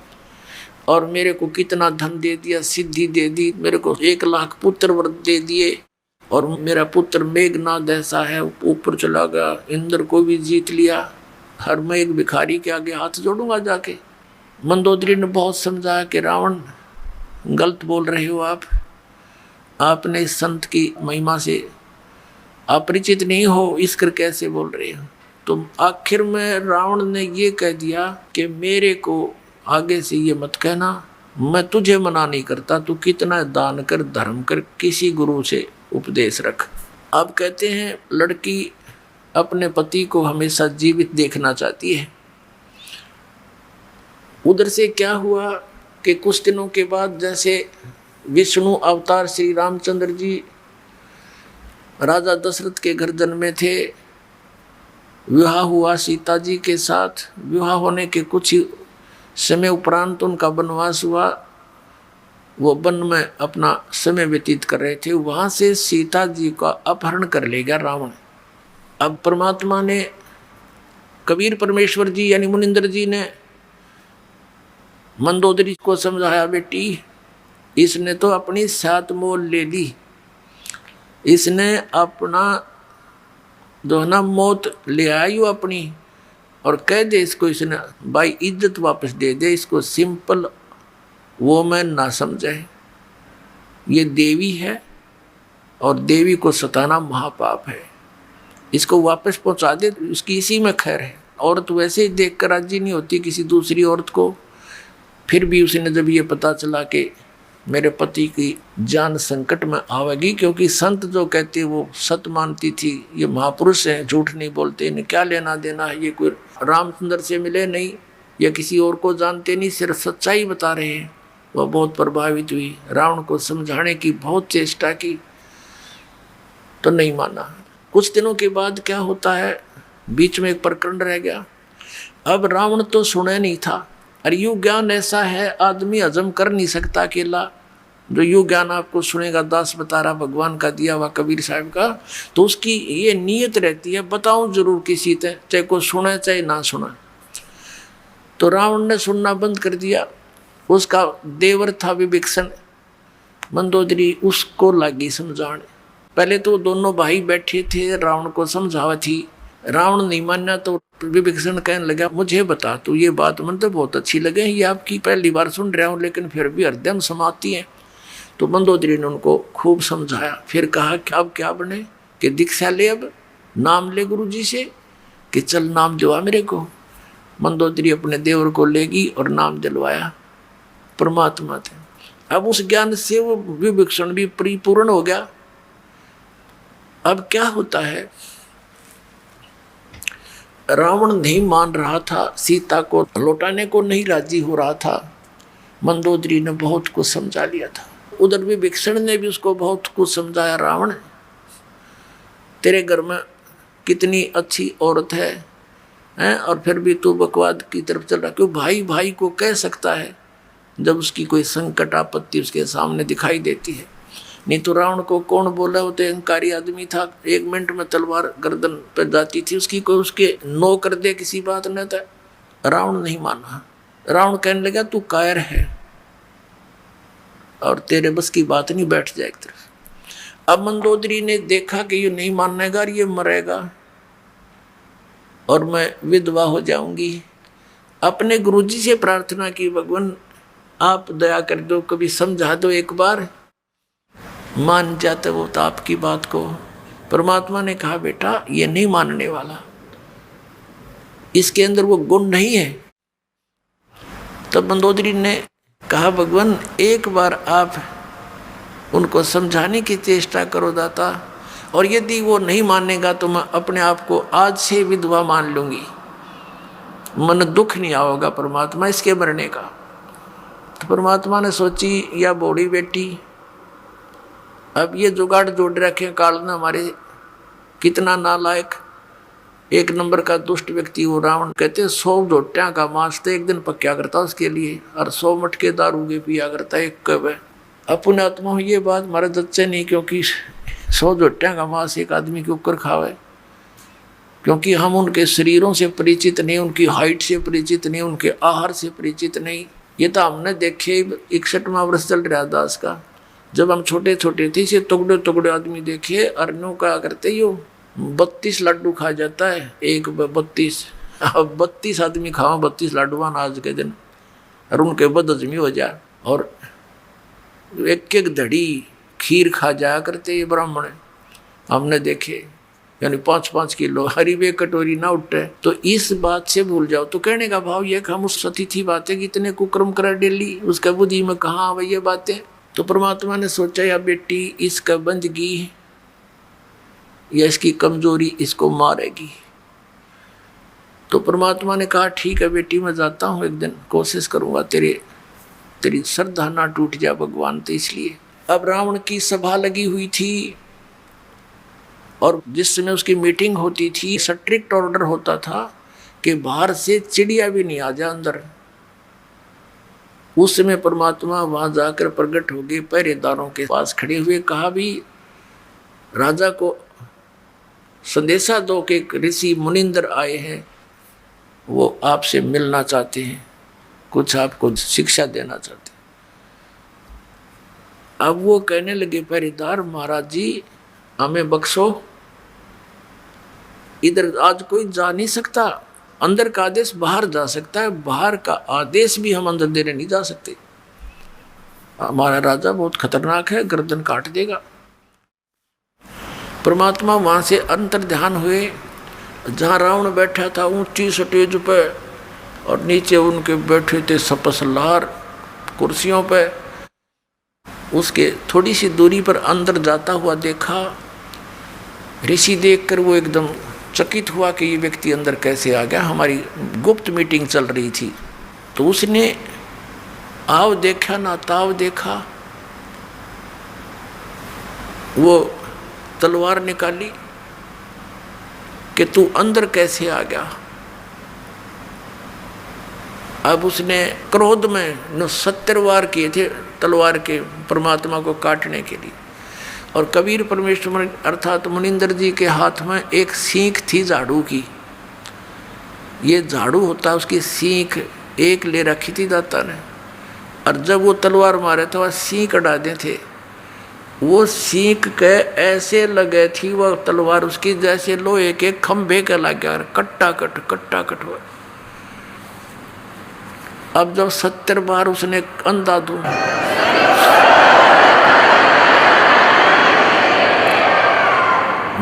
और मेरे को कितना धन दे दिया, सिद्धि दे दी, मेरे को 1 लाख पुत्र व्रत दे दिए और मेरा पुत्र मेघनाद ऐसा है ऊपर चला गया, इंद्र को भी जीत लिया, हर मैं एक भिखारी के आगे हाथ जोड़ूंगा जाके। मंदोदरी ने बहुत समझाया कि रावण गलत बोल रहे हो आपने इस संत की महिमा से अपरिचित नहीं हो, इस कर कैसे बोल रहे हो। तो आखिर में रावण ने ये कह दिया कि मेरे को आगे से ये मत कहना, मैं तुझे मना नहीं करता, तू कितना दान कर धर्म कर, किसी गुरु से उपदेश रख। अब कहते हैं लड़की अपने पति को हमेशा जीवित देखना चाहती है। उधर से क्या हुआ कि कुछ दिनों के बाद जैसे विष्णु अवतार श्री रामचंद्र जी राजा दशरथ के घर जन्मे थे, विवाह हुआ सीता जी के साथ। विवाह होने के कुछ ही समय उपरांत उनका वनवास हुआ, वो वन में अपना समय व्यतीत कर रहे थे। वहाँ से सीता जी का अपहरण कर ले गया रावण। अब परमात्मा ने, कबीर परमेश्वर जी यानी मुनिंदर जी ने मंदोदरी को समझाया बेटी इसने तो अपनी सात मोल ले ली, इसने अपना जो है ना मौत ले आई वो अपनी, और कह दे इसको इसने भाई इज्जत वापस दे दे, इसको सिंपल वो मैं ना समझे, ये देवी है और देवी को सताना महापाप है, इसको वापस पहुंचा दे, इसकी इसी में खैर है। औरत वैसे ही देख कर राजी नहीं होती किसी दूसरी औरत को। फिर भी उसने जब ये पता चला कि मेरे पति की जान संकट में आवेगी, क्योंकि संत जो कहते वो सत मानती थी, ये महापुरुष हैं, झूठ नहीं बोलते, इन्हें क्या लेना देना है, ये कोई रामचंद्र से मिले नहीं या किसी और को जानते नहीं, सिर्फ सच्चाई बता रहे हैं। वह बहुत प्रभावित हुई, रावण को समझाने की बहुत चेष्टा की तो नहीं माना। कुछ दिनों के बाद क्या होता है, बीच में एक प्रकरण रह गया। अब रावण तो सुने नहीं था, और यू ज्ञान ऐसा है आदमी हजम कर नहीं सकता अकेला। जो यू ज्ञान आपको सुनेगा, दास बता रहा, भगवान का दिया हुआ कबीर साहब का, तो उसकी ये नीयत रहती है बताऊं जरूर किसी से, चाहे कोई सुने चाहे ना सुना। तो रावण ने सुनना बंद कर दिया। उसका देवर था विभीषण, मंदोदरी, उसको लगी समझाने। पहले तो दोनों भाई बैठे थे, रावण को समझावा थी, रावण नहीं माना तो विभीषण कहने लगा, मुझे बता तू ये बात, मन तो बहुत अच्छी लगे, ये आपकी पहली बार सुन रहा हूँ, लेकिन फिर भी हृदय में समाती है। तो मंदोदरी ने उनको खूब समझाया। फिर कहा कि अब क्या बने, कि दीक्षा ले, अब नाम ले गुरु जी से, कि चल नाम दिलवा मेरे को। मंदोदरी अपने देवर को लेगी और नाम दिलवाया परमात्मा थे। अब उस ज्ञान से वो विभीषण भी परिपूर्ण हो गया। अब क्या होता है, रावण नहीं मान रहा था, सीता को लौटाने को नहीं राजी हो रहा था। मंदोदरी ने बहुत कुछ समझा लिया था। उधर विभीषण ने भी उसको बहुत कुछ समझाया, रावण तेरे घर में कितनी अच्छी औरत है, और फिर भी तू बकवाद की तरफ चल रहा। क्यों भाई भाई को कह सकता है जब उसकी कोई संकट आपत्ति उसके सामने दिखाई देती है। नहीं तो रावण को कौन बोला, वो तो अहंकारी आदमी था, 1 मिनट में तलवार गर्दन पर जाती थी उसकी, कोई उसके नो कर दे किसी बात न था। रावण नहीं माना। रावण कहने लगा तू कायर है और तेरे बस की बात नहीं, बैठ जाए एक तरफ। अब मंदोदरी ने देखा कि ये नहीं मानेगा, ये मरेगा और मैं विधवा हो जाऊंगी। अपने गुरुजी से प्रार्थना की, भगवान आप दया कर दो, कभी समझा दो, एक बार मान जाते वो तो आपकी बात को। परमात्मा ने कहा बेटा ये नहीं मानने वाला, इसके अंदर वो गुण नहीं है। तब मंदोदरी ने कहा भगवान एक बार आप उनको समझाने की चेष्टा करो दाता, और यदि वो नहीं मानेगा तो मैं अपने आप को आज से विधवा मान लूंगी, मन दुख नहीं आओगा परमात्मा इसके मरने का। तो परमात्मा ने सोची या बूढ़ी बेटी, अब ये जुगाड़ जोड़ रखे काल ने हमारे, कितना नालायक, 1 नंबर का दुष्ट व्यक्ति वो रावण। कहते 100 जोटियां का मांस तो एक दिन पक्या करता उसके लिए, और 100 मटके दारू के पिया करता एक कब है। अपने आत्मा ये बात हमारे जच्चे नहीं, क्योंकि 100 जोटियां का मांस एक आदमी के ऊपर खावे, क्योंकि हम उनके शरीरों से परिचित नहीं, उनकी हाइट से परिचित नहीं, उनके आहार से परिचित नहीं। ये तो हमने देखे 61वां वर्ष चल रहा दास का। जब हम छोटे छोटे थे से टुकड़े टुकड़े आदमी देखे, अरनों का करते यो 32 लड्डू खा जाता है, एक 32, अब 32 आदमी खाओ 32 लड्डुआन आज के दिन, और उनके बदहजमी हो जाए, और 1-1 धड़ी खीर खा जाया करते ये ब्राह्मण हमने देखे, यानी 5-5 किलो हरी वे कटोरी ना उठे। तो इस बात से भूल जाओ। तो कहने का भाव ये कि हम उस सती थी बातें कि इतने कुक्रम करा डेली, उसका बुद्धि में कहाँ आवे ये बातें। तो परमात्मा ने सोचा या बेटी इसका बंदगी या इसकी कमजोरी इसको मारेगी। तो परमात्मा ने कहा ठीक है बेटी मैं जाता हूँ, एक दिन कोशिश करूँगा तेरी श्रद्धा ना टूट जाए भगवान। तो इसलिए अब रावण की सभा लगी हुई थी, और जिस समय उसकी मीटिंग होती थी स्ट्रिक्ट ऑर्डर होता था कि बाहर से चिड़िया भी नहीं आ जाए अंदर। उस समय परमात्मा वहां जाकर प्रकट हो गए, पहरेदारों के पास खड़े हुए, कहा भी राजा को संदेशा दो कि ऋषि मुनिंदर आए हैं, वो आपसे मिलना चाहते हैं, कुछ आपको शिक्षा देना चाहते हैं। अब वो कहने लगे पहरेदार महाराज जी हमें बख्शो, इधर आज कोई जा नहीं सकता, अंदर का आदेश बाहर जा सकता है, बाहर का आदेश भी हम अंदर देने नहीं जा सकते। हमारा राजा बहुत खतरनाक है, गर्दन काट देगा। परमात्मा वहां से अंतर ध्यान हुए, जहां रावण बैठा था ऊंची स्टेज पे, और नीचे उनके बैठे थे सपसलार कुर्सियों पे। उसके थोड़ी सी दूरी पर अंदर जाता हुआ देखा। ऋषि देखकर वो एकदम चकित हुआ कि ये व्यक्ति अंदर कैसे आ गया। हमारी गुप्त मीटिंग चल रही थी। तो उसने आव देखा ना ताव देखा, वो तलवार निकाली कि तू अंदर कैसे आ गया। अब उसने क्रोध में 70 वार किए थे तलवार के परमात्मा को काटने के लिए। और कबीर परमेश्वर अर्थात मुनिंदर जी के हाथ में एक सीख थी झाड़ू की। ये झाड़ू होता, उसकी सीख एक ले रखी थी दाता ने, और जब वो तलवार मारे तो वह सीख अड़ा थे। वो सीख के ऐसे लगे थी वह तलवार उसकी जैसे लोहे के खंभे के लग गया, कट्टा कट हुआ। अब जब 70 बार उसने अंधा दूं,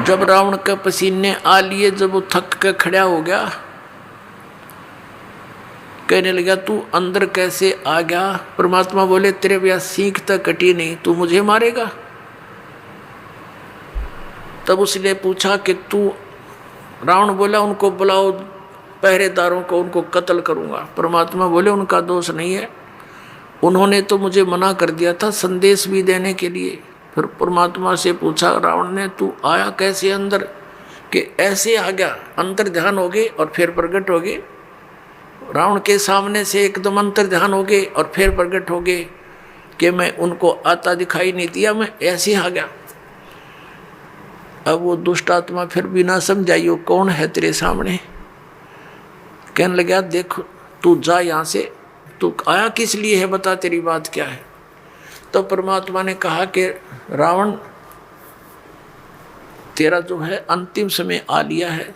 जब रावण के पसीने आ लिए, जब वो थक के खड़ा हो गया, कहने लगा तू अंदर कैसे आ गया। परमात्मा बोले तेरे ब्याह सीख तक कटी नहीं, तू मुझे मारेगा। तब उसने पूछा कि तू, रावण बोला उनको बुलाओ पहरेदारों को, उनको कत्ल करूंगा। परमात्मा बोले उनका दोष नहीं है, उन्होंने तो मुझे मना कर दिया था संदेश भी देने के लिए। फिर परमात्मा से पूछा रावण ने तू आया कैसे अंदर, कि ऐसे आ गया, अंतर ध्यान हो गए और फिर प्रकट हो गए। रावण के सामने से एकदम अंतर ध्यान हो गए और फिर प्रकट हो गए कि मैं उनको आता दिखाई नहीं दिया, मैं ऐसे आ गया। अब वो दुष्ट आत्मा फिर भी ना समझाइयो कौन है तेरे सामने। कहने लगा देखो तू जा यहाँ से, तू आया किस लिए है, बता तेरी बात क्या है। तो परमात्मा ने कहा कि रावण तेरा जो है अंतिम समय आ लिया है,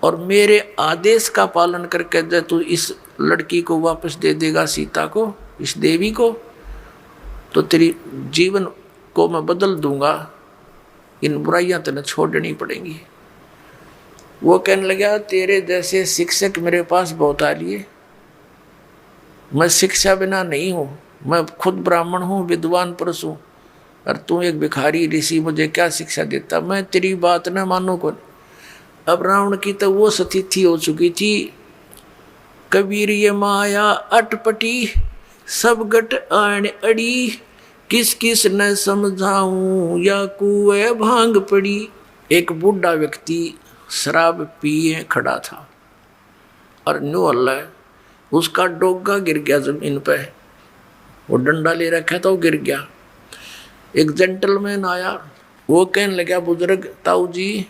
और मेरे आदेश का पालन करके जब तू इस लड़की को वापस दे देगा, सीता को, इस देवी को, तो तेरी जीवन को मैं बदल दूंगा, इन बुराइयां तेने छोड़नी पड़ेंगी। वो कहने लगा तेरे जैसे शिक्षक मेरे पास बहुत आ लिए, मैं शिक्षा बिना नहीं हूँ, मैं खुद ब्राह्मण हूँ, विद्वान पुरुष हूँ, और तू एक भिखारी ऋषि, मुझे क्या शिक्षा देता, मैं तेरी बात न मानू को। अब रावण की तो वो स्थिति हो चुकी थी, कबीर ये माया अटपटी, सब गट आण अड़ी, किस किस न समझाऊं, या कुएं भांग पड़ी। एक बूढ़ा व्यक्ति शराब पिए खड़ा था और न्यू अल्लाह, उसका डोगा गिर गया जमीन पे, वो डंडा ले रखा था, वो गिर गया। एक जेंटलमैन आया, वो कहने लगा बुजुर्ग ताऊ जी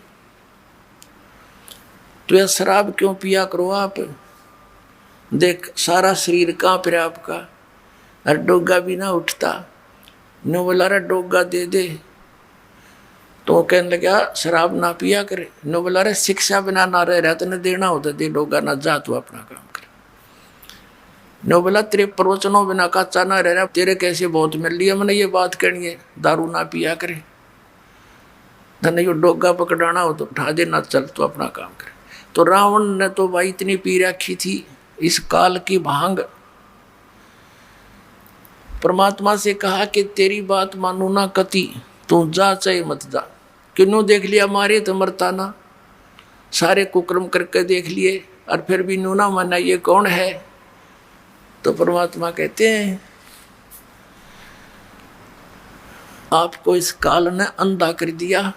तो यह शराब क्यों पिया करो आप, देख सारा शरीर कांप रहा आपका, और डोगा भी ना उठता। नो बोला रहा डोगा दे दे, तो कहने लगा शराब ना पिया करे। नो बोला रहा शिक्षा बिना ना रह रहा तो न देना होता दे डोगा, ना जा तू अपना काम कर। नो बोला तेरे प्रवचनों बिना कच्चा ना रह रहा, तेरे कैसे बहुत मिल लिया, मैंने ये बात करनी है, दारू ना पिया करे, धन यो डोगा पकड़ाना हो तो उठा देना, चल तू अपना काम करे। तो रावण ने तो भाई इतनी पी रखी थी इस काल की भांग। परमात्मा से कहा कि तेरी बात मानू ना कति, तू जा चाहे मत जा। क्यों देख लिया मारे तो मरता ना, सारे कुकर्म करके देख लिए और फिर भी नू ना माना, ये कौन है। तो परमात्मा कहते हैं आपको इस काल ने अंधा कर दिया,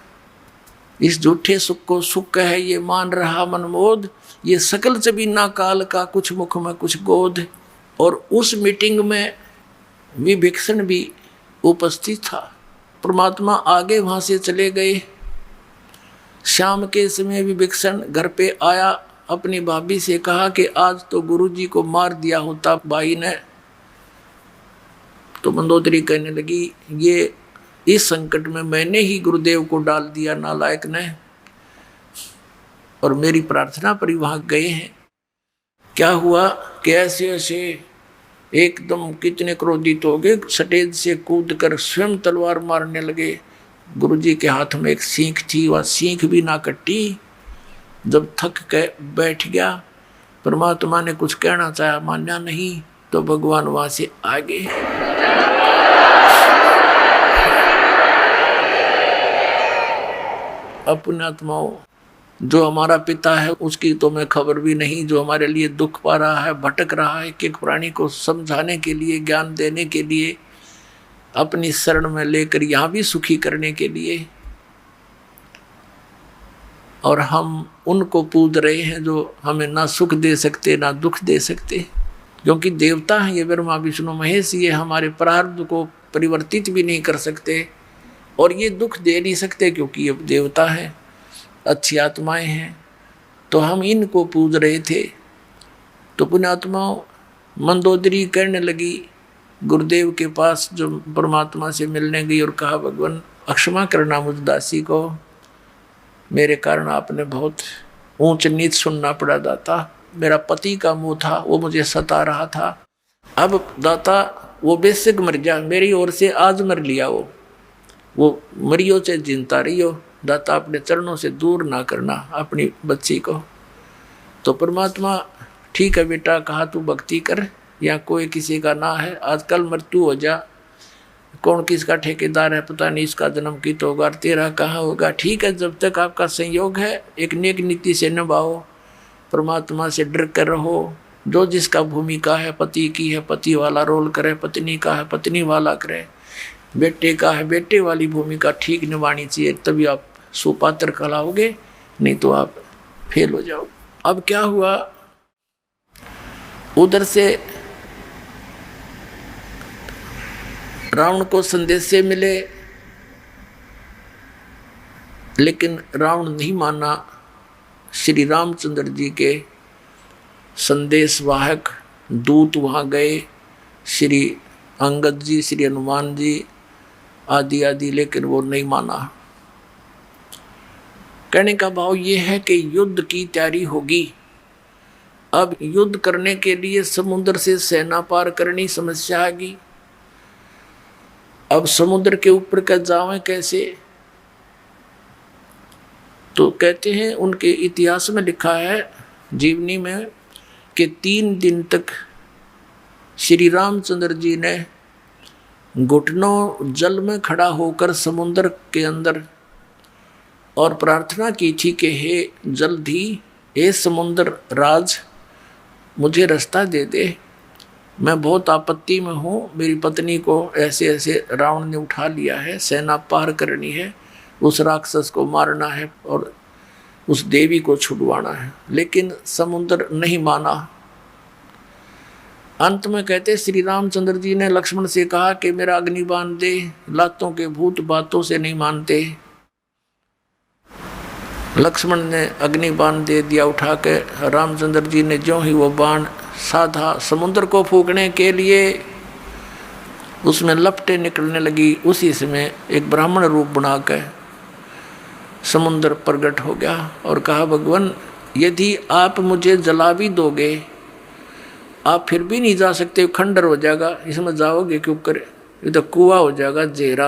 इस झूठे सुख को सुख है ये मान रहा मनमोद, ये सकल जबीना काल का कुछ मुख में कुछ गोद। और उस मीटिंग में विभीषण भी उपस्थित था। परमात्मा आगे वहां से चले गए। शाम के समय विभीषण घर पे आया, अपनी भाभी से कहा कि आज तो गुरुजी को मार दिया होता भाई ने। तो मंदोदरी कहने लगी ये इस संकट में मैंने ही गुरुदेव को डाल दिया नालायक ने, और मेरी प्रार्थना पर ही वहां गए हैं। क्या हुआ कि ऐसे ऐसे एकदम कितने क्रोधित हो गए, स्टेज से कूद कर स्वयं तलवार मारने लगे। गुरुजी के हाथ में एक सीख थी, वह सीख भी ना कटी। जब थक के बैठ गया, परमात्मा ने कुछ कहना चाहा, मान्या नहीं, तो भगवान वहां से आ गए। अपने आत्माओं, जो हमारा पिता है उसकी तो मैं खबर भी नहीं, जो हमारे लिए दुख पा रहा है, भटक रहा है, एक एक प्राणी को समझाने के लिए, ज्ञान देने के लिए, अपनी शरण में लेकर यहाँ भी सुखी करने के लिए, और हम उनको पूज रहे हैं जो हमें ना सुख दे सकते ना दुख दे सकते, क्योंकि देवता हैं ये ब्रह्मा विष्णु महेश, ये हमारे प्रारब्ध को परिवर्तित भी नहीं कर सकते और ये दुख दे नहीं सकते क्योंकि ये देवता है, अच्छी आत्माएं हैं। तो हम इनको पूज रहे थे। तो पुण्यात्माओं, मंदोदरी कहने लगी गुरुदेव के पास, जो परमात्मा से मिलने गई, और कहा भगवान अक्षमा करना मुझ दासी को, मेरे कारण आपने बहुत ऊंच नीच सुनना पड़ा दाता, मेरा पति का मुंह था वो मुझे सता रहा था, अब दाता वो बेशक मर जा, मेरी ओर से आज मर लिया, वो मरियो से जिंदा रहियो, दाता अपने चरणों से दूर ना करना अपनी बच्ची को। तो परमात्मा ठीक है बेटा, कहा तू भक्ति कर, या कोई किसी का ना है, आजकल मृत्यु हो जा, कौन किसका ठेकेदार है पता नहीं, इसका जन्म की तो होगा, तेरा कहाँ होगा, ठीक है जब तक आपका संयोग है एक नेक नीति से निभाओ, परमात्मा से डर कर रहो, जो जिसका भूमिका है, पति की है पति वाला रोल करे, पत्नी का है पत्नी वाला करे, बेटे का है बेटे वाली भूमिका ठीक निभानी चाहिए, तभी आप सुपात्र कहलाओगे, नहीं तो आप फेल हो जाओ। अब क्या हुआ, उधर से रावण को संदेश से मिले, लेकिन रावण नहीं माना। श्री रामचंद्र जी के संदेश वाहक दूत वहाँ गए, श्री अंगद जी, श्री हनुमान जी आदि आदि, लेकिन वो नहीं माना। कहने का भाव ये है कि युद्ध की तैयारी होगी। अब युद्ध करने के लिए समुद्र से सेना पार करनी समस्या आएगी। अब समुद्र के ऊपर का जावें कैसे, तो कहते हैं उनके इतिहास में लिखा है जीवनी में कि 3 दिन तक श्री रामचंद्र जी ने घुटनों जल में खड़ा होकर समुद्र के अंदर और प्रार्थना की थी कि हे जल्दी, हे समुद्र राज, मुझे रास्ता दे दे, मैं बहुत आपत्ति में हूँ, मेरी पत्नी को ऐसे ऐसे रावण ने उठा लिया है, सेना पार करनी है, उस राक्षस को मारना है और उस देवी को छुड़वाना है, लेकिन समुद्र नहीं माना। अंत में कहते श्री रामचंद्र जी ने लक्ष्मण से कहा कि मेरा अग्निबाण दे, लातों के भूत बातों से नहीं मानते। लक्ष्मण ने अग्निबाण दे दिया उठा के, रामचंद्र जी ने जो ही वो बाण साधा समुद्र को फूकने के लिए, उसमें लपटें निकलने लगी। उसी समय एक ब्राह्मण रूप बना के समुद्र प्रकट हो गया और कहा भगवान यदि आप मुझे जला भी दोगे, आप फिर भी नहीं जा सकते, खंडर हो जाएगा, इसमें जाओगे क्यों करे, ये तो कुआं हो जाएगा जेरा,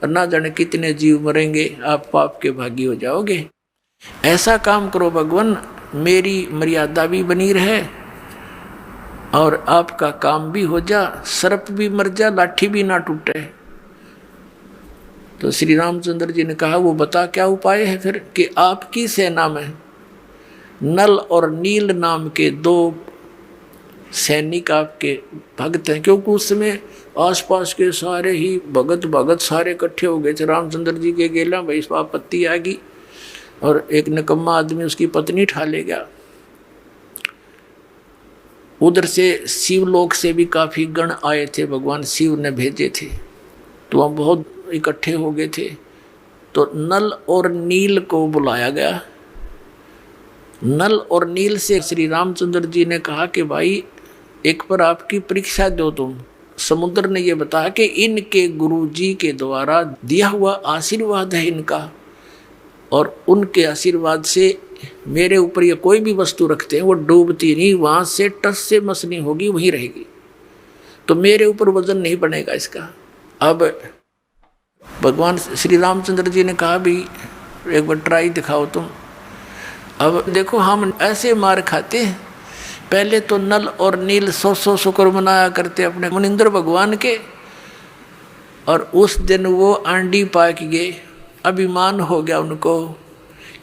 और ना जाने कितने जीव मरेंगे, आप पाप के भागी हो जाओगे। ऐसा काम करो भगवान, मेरी मर्यादा भी बनी रहे और आपका काम भी हो जा, सर्प भी मर जा, लाठी भी ना टूटे। तो श्री रामचंद्र जी ने कहा वो बता क्या उपाय है फिर, कि आपकी सेना में नल और नील नाम के 2 सैनिक आपके भक्त हैं, क्योंकि उस समय आसपास के सारे ही भगत सारे इकट्ठे हो गए थे रामचंद्र जी के गेला, भाई इस आपत्ति आ गई और एक निकम्मा आदमी उसकी पत्नी ठा ले गया। उधर से शिवलोक से भी काफी गण आए थे, भगवान शिव ने भेजे थे, तो वहाँ बहुत इकट्ठे हो गए थे। तो नल और नील को बुलाया गया। नल और नील से श्री रामचंद्र जी ने कहा कि भाई एक पर आपकी परीक्षा दो तुम। समुद्र ने ये बताया कि इनके गुरु जी के द्वारा दिया हुआ आशीर्वाद है इनका, और उनके आशीर्वाद से मेरे ऊपर ये कोई भी वस्तु रखते हैं वो डूबती नहीं, वहाँ से टस से मस नहीं होगी, वहीं रहेगी, तो मेरे ऊपर वजन नहीं बनेगा इसका। अब भगवान श्री रामचंद्र जी ने कहा भी एक बार ट्राई दिखाओ तुम। अब देखो हम ऐसे मार खाते हैं, पहले तो नल और नील 100 शुक्र मनाया करते अपने मुनिंद्र भगवान के, और उस दिन वो आंडी पाक गए, अभिमान हो गया उनको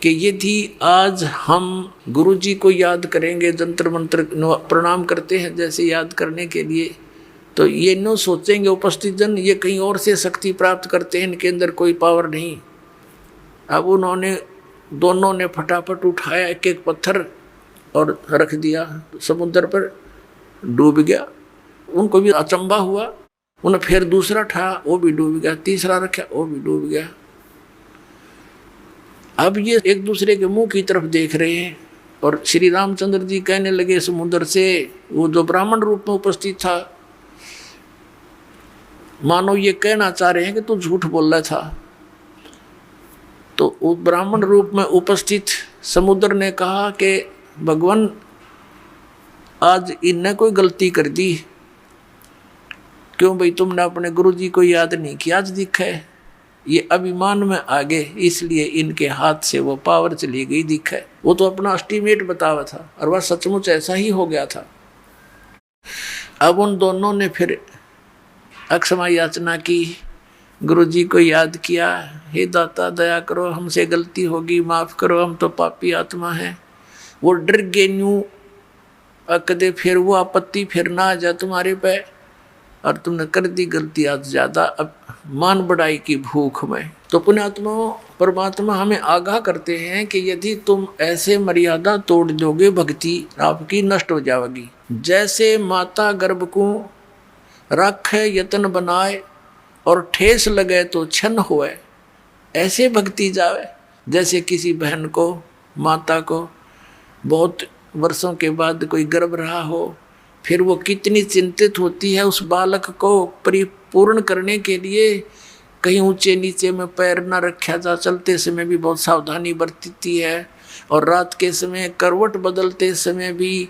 कि यदि आज हम गुरु जी को याद करेंगे, जंतर मंत्र प्रणाम करते हैं जैसे याद करने के लिए, तो ये न सोचेंगे उपस्थित जन ये कहीं और से शक्ति प्राप्त करते हैं, इनके अंदर कोई पावर नहीं। अब उन्होंने दोनों ने फटाफट उठाया एक एक पत्थर और रख दिया समुद्र पर, डूब गया। उनको भी अचंभा हुआ, उन्हें फिर दूसरा उठाया वो भी डूब गया, तीसरा रखा वो भी डूब गया। अब ये एक दूसरे के मुंह की तरफ देख रहे हैं और श्री रामचंद्र जी कहने लगे समुद्र से, वो जो ब्राह्मण रूप में उपस्थित था, मानो ये कहना चाह रहे हैं कि तू झूठ बोल रहा था। तो वो ब्राह्मण रूप में उपस्थित समुद्र ने कहा कि भगवान आज इनने कोई गलती कर दी, क्यों भाई तुमने अपने गुरु जी को याद नहीं किया, आज दिखा है ये अभिमान में आ गए, इसलिए इनके हाथ से वो पावर चली गई दिखा है। वो तो अपना एस्टीमेट बतावा था और वह सचमुच ऐसा ही हो गया था। अब उन दोनों ने फिर अक्षमा याचना की, गुरु जी को याद किया, हे दाता दया करो, हमसे गलती होगी, माफ़ करो, हम तो पापी आत्मा हैं। वो डर गए न्यू कदे फिर वो आपत्ति फिर ना आ जाए तुम्हारे पे, और तुमने कर दी गलती आज ज़्यादा, अब मान बढ़ाई की भूख में। तो पुण्यात्माओं परमात्मा हमें आगाह करते हैं कि यदि तुम ऐसे मर्यादा तोड़ दोगे भक्ति आपकी नष्ट हो जाएगी। जैसे माता गर्भ को रखे यतन बनाए और ठेस लगे तो छन होए, ऐसे भक्ति जावे। जैसे किसी बहन को, माता को बहुत वर्षों के बाद कोई गर्भ रहा हो, फिर वो कितनी चिंतित होती है उस बालक को परिपूर्ण करने के लिए, कहीं ऊंचे नीचे में पैर न रखा जा, चलते समय भी बहुत सावधानी बरतती है, और रात के समय करवट बदलते समय भी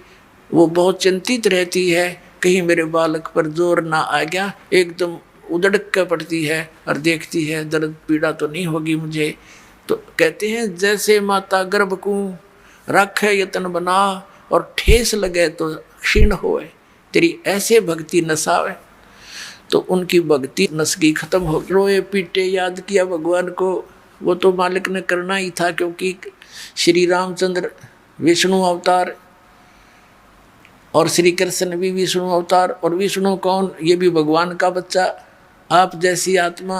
वो बहुत चिंतित रहती है, कहीं मेरे बालक पर जोर ना आ गया, एकदम उधड़क के पड़ती है और देखती है दर्द पीड़ा तो नहीं होगी मुझे। तो कहते हैं जैसे माता गर्भ को रखे यतन बना और ठेस लगे तो क्षीण होए, तेरी ऐसे भक्ति नसावे। तो उनकी भक्ति नसगी खत्म हो गई। रोए पीटे याद किया भगवान को, वो तो मालिक ने करना ही था, क्योंकि श्री रामचंद्र विष्णु अवतार और श्री कृष्ण भी विष्णु अवतार, और विष्णु कौन, ये भी भगवान का बच्चा। आप जैसी आत्मा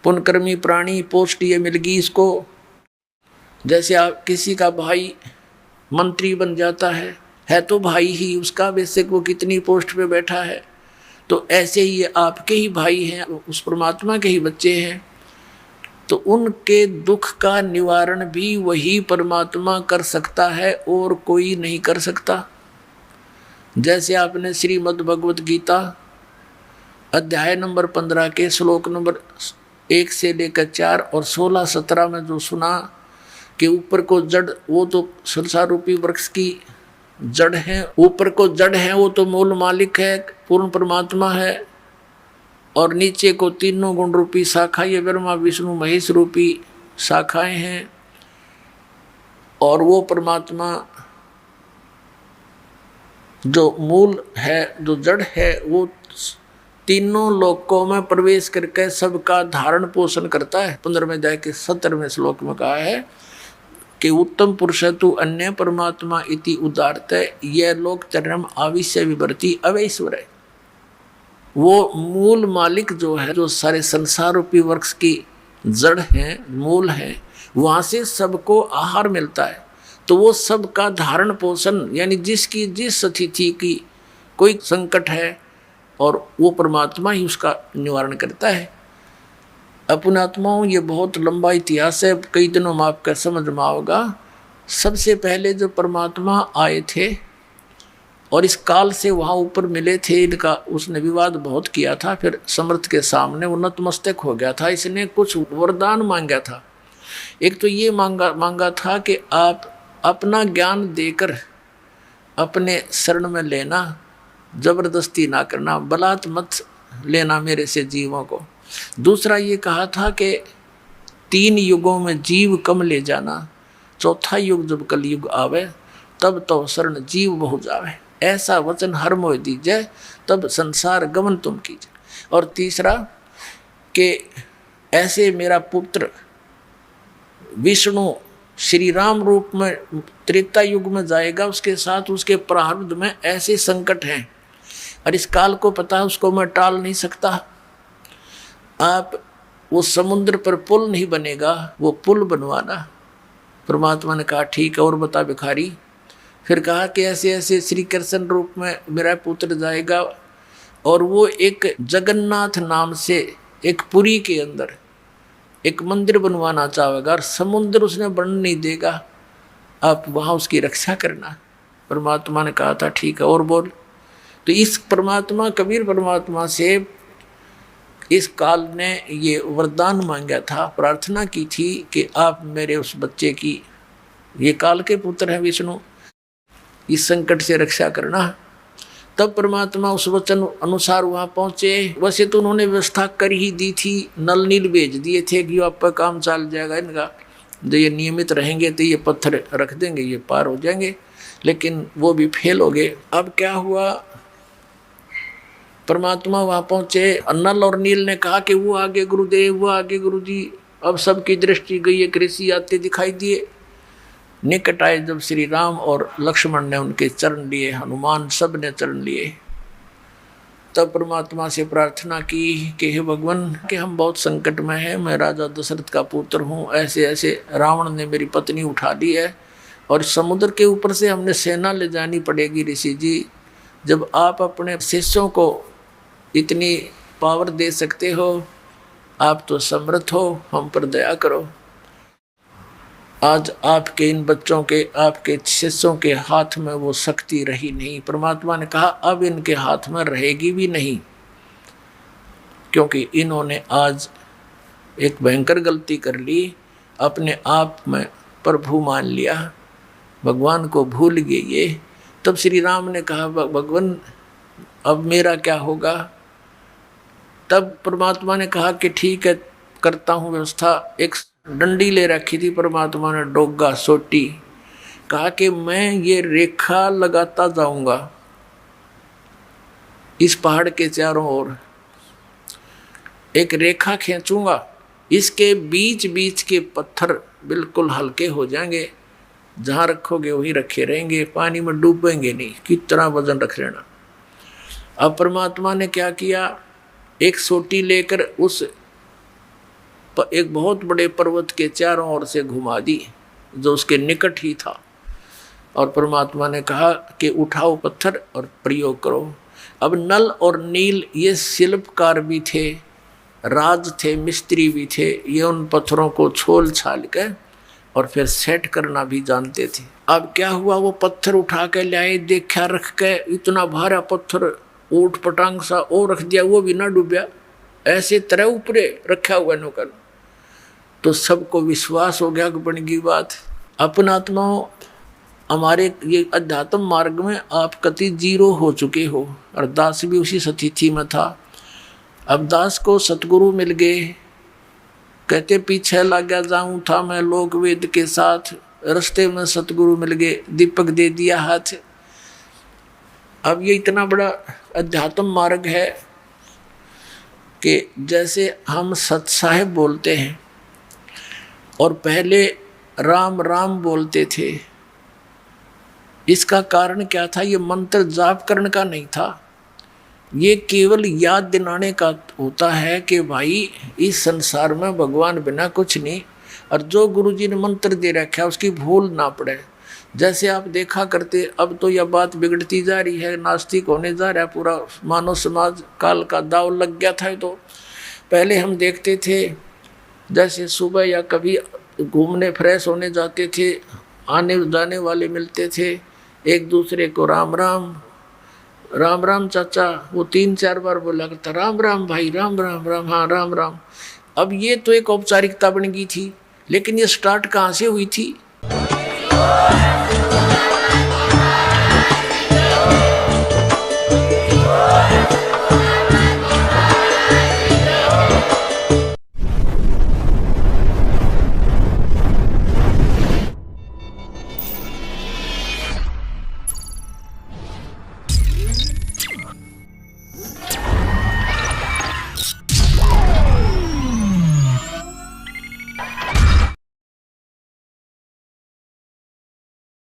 पुण्यकर्मी प्राणी पोस्ट ये मिल गई इसको। जैसे आप किसी का भाई मंत्री बन जाता है तो भाई ही उसका, बेशक वो कितनी पोस्ट पे बैठा है, तो ऐसे ही ये आपके ही भाई हैं, उस परमात्मा के ही बच्चे हैं। तो उनके दुख का निवारण भी वही परमात्मा कर सकता है और कोई नहीं कर सकता। जैसे आपने श्रीमद् भगवत गीता अध्याय नंबर 15 के श्लोक नंबर 1 से लेकर 4 और 16-17 में जो सुना कि ऊपर को जड़, वो तो संसार रूपी वृक्ष की जड़ है, ऊपर को जड़ है वो तो मूल मालिक है, पूर्ण परमात्मा है, और नीचे को तीनों गुण रूपी शाखा, ये ब्रह्मा विष्णु महेश रूपी शाखाएं हैं, और वो परमात्मा जो मूल है, जो जड़ है, वो तीनों लोकों में प्रवेश करके सबका धारण पोषण करता है। 15वें अध्याय के 17वें श्लोक में कहा है कि उत्तम पुरुष तु अन्य परमात्मा इति उदारत, यह लोक चरम आविश्य विवर्ती अवैश्वर है। वो मूल मालिक जो है, जो सारे संसार रूपी वृक्ष की जड़ है, मूल है, वहाँ से सबको आहार मिलता है। तो वो सबका धारण पोषण, यानी जिसकी जिस स्थिति की कोई संकट है, और वो परमात्मा ही उसका निवारण करता है। अपनात्माओं ये बहुत लंबा इतिहास है, कई दिनों में आपका समझ में आओगा। सबसे पहले जो परमात्मा आए थे और इस काल से वहाँ ऊपर मिले थे, इनका उसने विवाद बहुत किया था, फिर समर्थ के सामने वो नतमस्तक हो गया था। इसने कुछ वरदान मांगा था। एक तो ये मांगा था कि आप अपना ज्ञान देकर अपने शरण में लेना, जबरदस्ती ना करना, बलात् मत लेना मेरे से जीवों को। दूसरा ये कहा था कि 3 युगों में जीव कम ले जाना, चौथा युग जब कलयुग आवे तब तो शरण जीव बहु जावे, ऐसा वचन हर मोह दीजिए, तब संसार गमन तुम कीजिए। और तीसरा कि ऐसे मेरा पुत्र विष्णु श्री राम रूप में त्रेता युग में जाएगा, उसके साथ उसके प्रारब्ध में ऐसे संकट हैं और इस काल को पता है, उसको मैं टाल नहीं सकता। आप वो समुद्र पर पुल नहीं बनेगा, वो पुल बनवाना। परमात्मा ने कहा ठीक है, और बता भिखारी। फिर कहा कि ऐसे ऐसे श्री कृष्ण रूप में मेरा पुत्र जाएगा और वो एक जगन्नाथ नाम से एक पुरी के अंदर एक मंदिर बनवाना चाहेगा और समुद्र उसने बन नहीं देगा, आप वहाँ उसकी रक्षा करना। परमात्मा ने कहा था ठीक है, और बोल। तो इस परमात्मा, कबीर परमात्मा से इस काल ने ये वरदान मांगा था, प्रार्थना की थी कि आप मेरे उस बच्चे की, ये काल के पुत्र हैं विष्णु, इस संकट से रक्षा करना। तब परमात्मा उस वचन अनुसार वहाँ पहुँचे। वैसे तो उन्होंने व्यवस्था कर ही दी थी, नल नील भेज दिए थे कि आप पर काम चल जाएगा इनका, जो ये नियमित रहेंगे तो ये पत्थर रख देंगे, ये पार हो जाएंगे, लेकिन वो भी फेल हो गए। अब क्या हुआ, परमात्मा वहाँ पहुँचे, नल और नील ने कहा कि वो आगे गुरुदेव, वो आगे गुरुजी। अब सबकी दृष्टि गई, एक ऋषि आते दिखाई दिए। निकट आए जब श्री राम और लक्ष्मण ने उनके चरण लिए, हनुमान सब ने चरण लिए, तब परमात्मा से प्रार्थना की कि हे भगवान, कि हम बहुत संकट में हैं, मैं राजा दशरथ का पुत्र हूँ, ऐसे ऐसे रावण ने मेरी पत्नी उठा ली है और समुद्र के ऊपर से हमने सेना ले जानी पड़ेगी। ऋषि जी, जब आप अपने शिष्यों को इतनी पावर दे सकते हो, आप तो समर्थ हो, हम पर दया करो। आज आपके इन बच्चों के, आपके शिष्यों के हाथ में वो शक्ति रही नहीं। परमात्मा ने कहा अब इनके हाथ में रहेगी भी नहीं, क्योंकि इन्होंने आज एक भयंकर गलती कर ली, अपने आप में प्रभु मान लिया, भगवान को भूल गए ये। तब श्री राम ने कहा भगवान अब मेरा क्या होगा। तब परमात्मा ने कहा कि ठीक है, करता हूँ व्यवस्था। एक डंडी ले रखी थी परमात्मा ने, डोगा सोटी, कहा कि मैं ये रेखा लगाता जाऊंगा इस पहाड़ के चारों ओर, एक रेखा खींचूंगा, इसके बीच बीच के पत्थर बिल्कुल हल्के हो जाएंगे, जहाँ रखोगे वहीं रखे रहेंगे, पानी में डूबेंगे नहीं, कितना वजन रख लेना। अब परमात्मा ने क्या किया, एक सोटी लेकर उस एक बहुत बड़े पर्वत के चारों ओर से घुमा दी, जो उसके निकट ही था, और परमात्मा ने कहा कि उठाओ पत्थर और प्रयोग करो। अब नल और नील ये शिल्पकार भी थे, राज थे, मिस्त्री भी थे, ये उन पत्थरों को छोल छाल के और फिर सेट करना भी जानते थे। अब क्या हुआ, वो पत्थर उठा के लाए, देखा रख के, इतना भारा पत्थर ऊट पटांग सा ओ रख दिया, वो भी ना डूबया, ऐसे तरह ऊपरे रखा हुआ नौकर। तो सबको विश्वास हो गया कि बन गई बात। अपन आत्माओं, हमारे ये अध्यात्म मार्ग में आप कति जीरो हो चुके हो, और दास भी उसी स्थिति में था। अब दास को सतगुरु मिल गए, कहते पीछे लग गया जाऊँ था मैं लोक वेद के साथ, रास्ते में सतगुरु मिल गए, दीपक दे दिया हाथ। अब ये इतना बड़ा अध्यात्म मार्ग है कि जैसे हम सत साहेब बोलते हैं और पहले राम राम बोलते थे, इसका कारण क्या था, ये मंत्र जाप करने का नहीं था, ये केवल याद दिलाने का होता है कि भाई इस संसार में भगवान बिना कुछ नहीं, और जो गुरुजी ने मंत्र दे रखा है उसकी भूल ना पड़े। जैसे आप देखा करते, अब तो यह बात बिगड़ती जा रही है, नास्तिक होने जा रहा है पूरा मानव समाज, काल का दाव लग गया था। तो पहले हम देखते थे, जैसे सुबह या कभी घूमने फ्रेश होने जाते थे, आने जाने वाले मिलते थे, एक दूसरे को राम राम, राम राम चाचा, वो 3-4 बार बोला करता, राम राम भाई, राम राम, राम हाँ राम राम। अब ये तो एक औपचारिकता बन गई थी, लेकिन ये स्टार्ट कहाँ से हुई थी?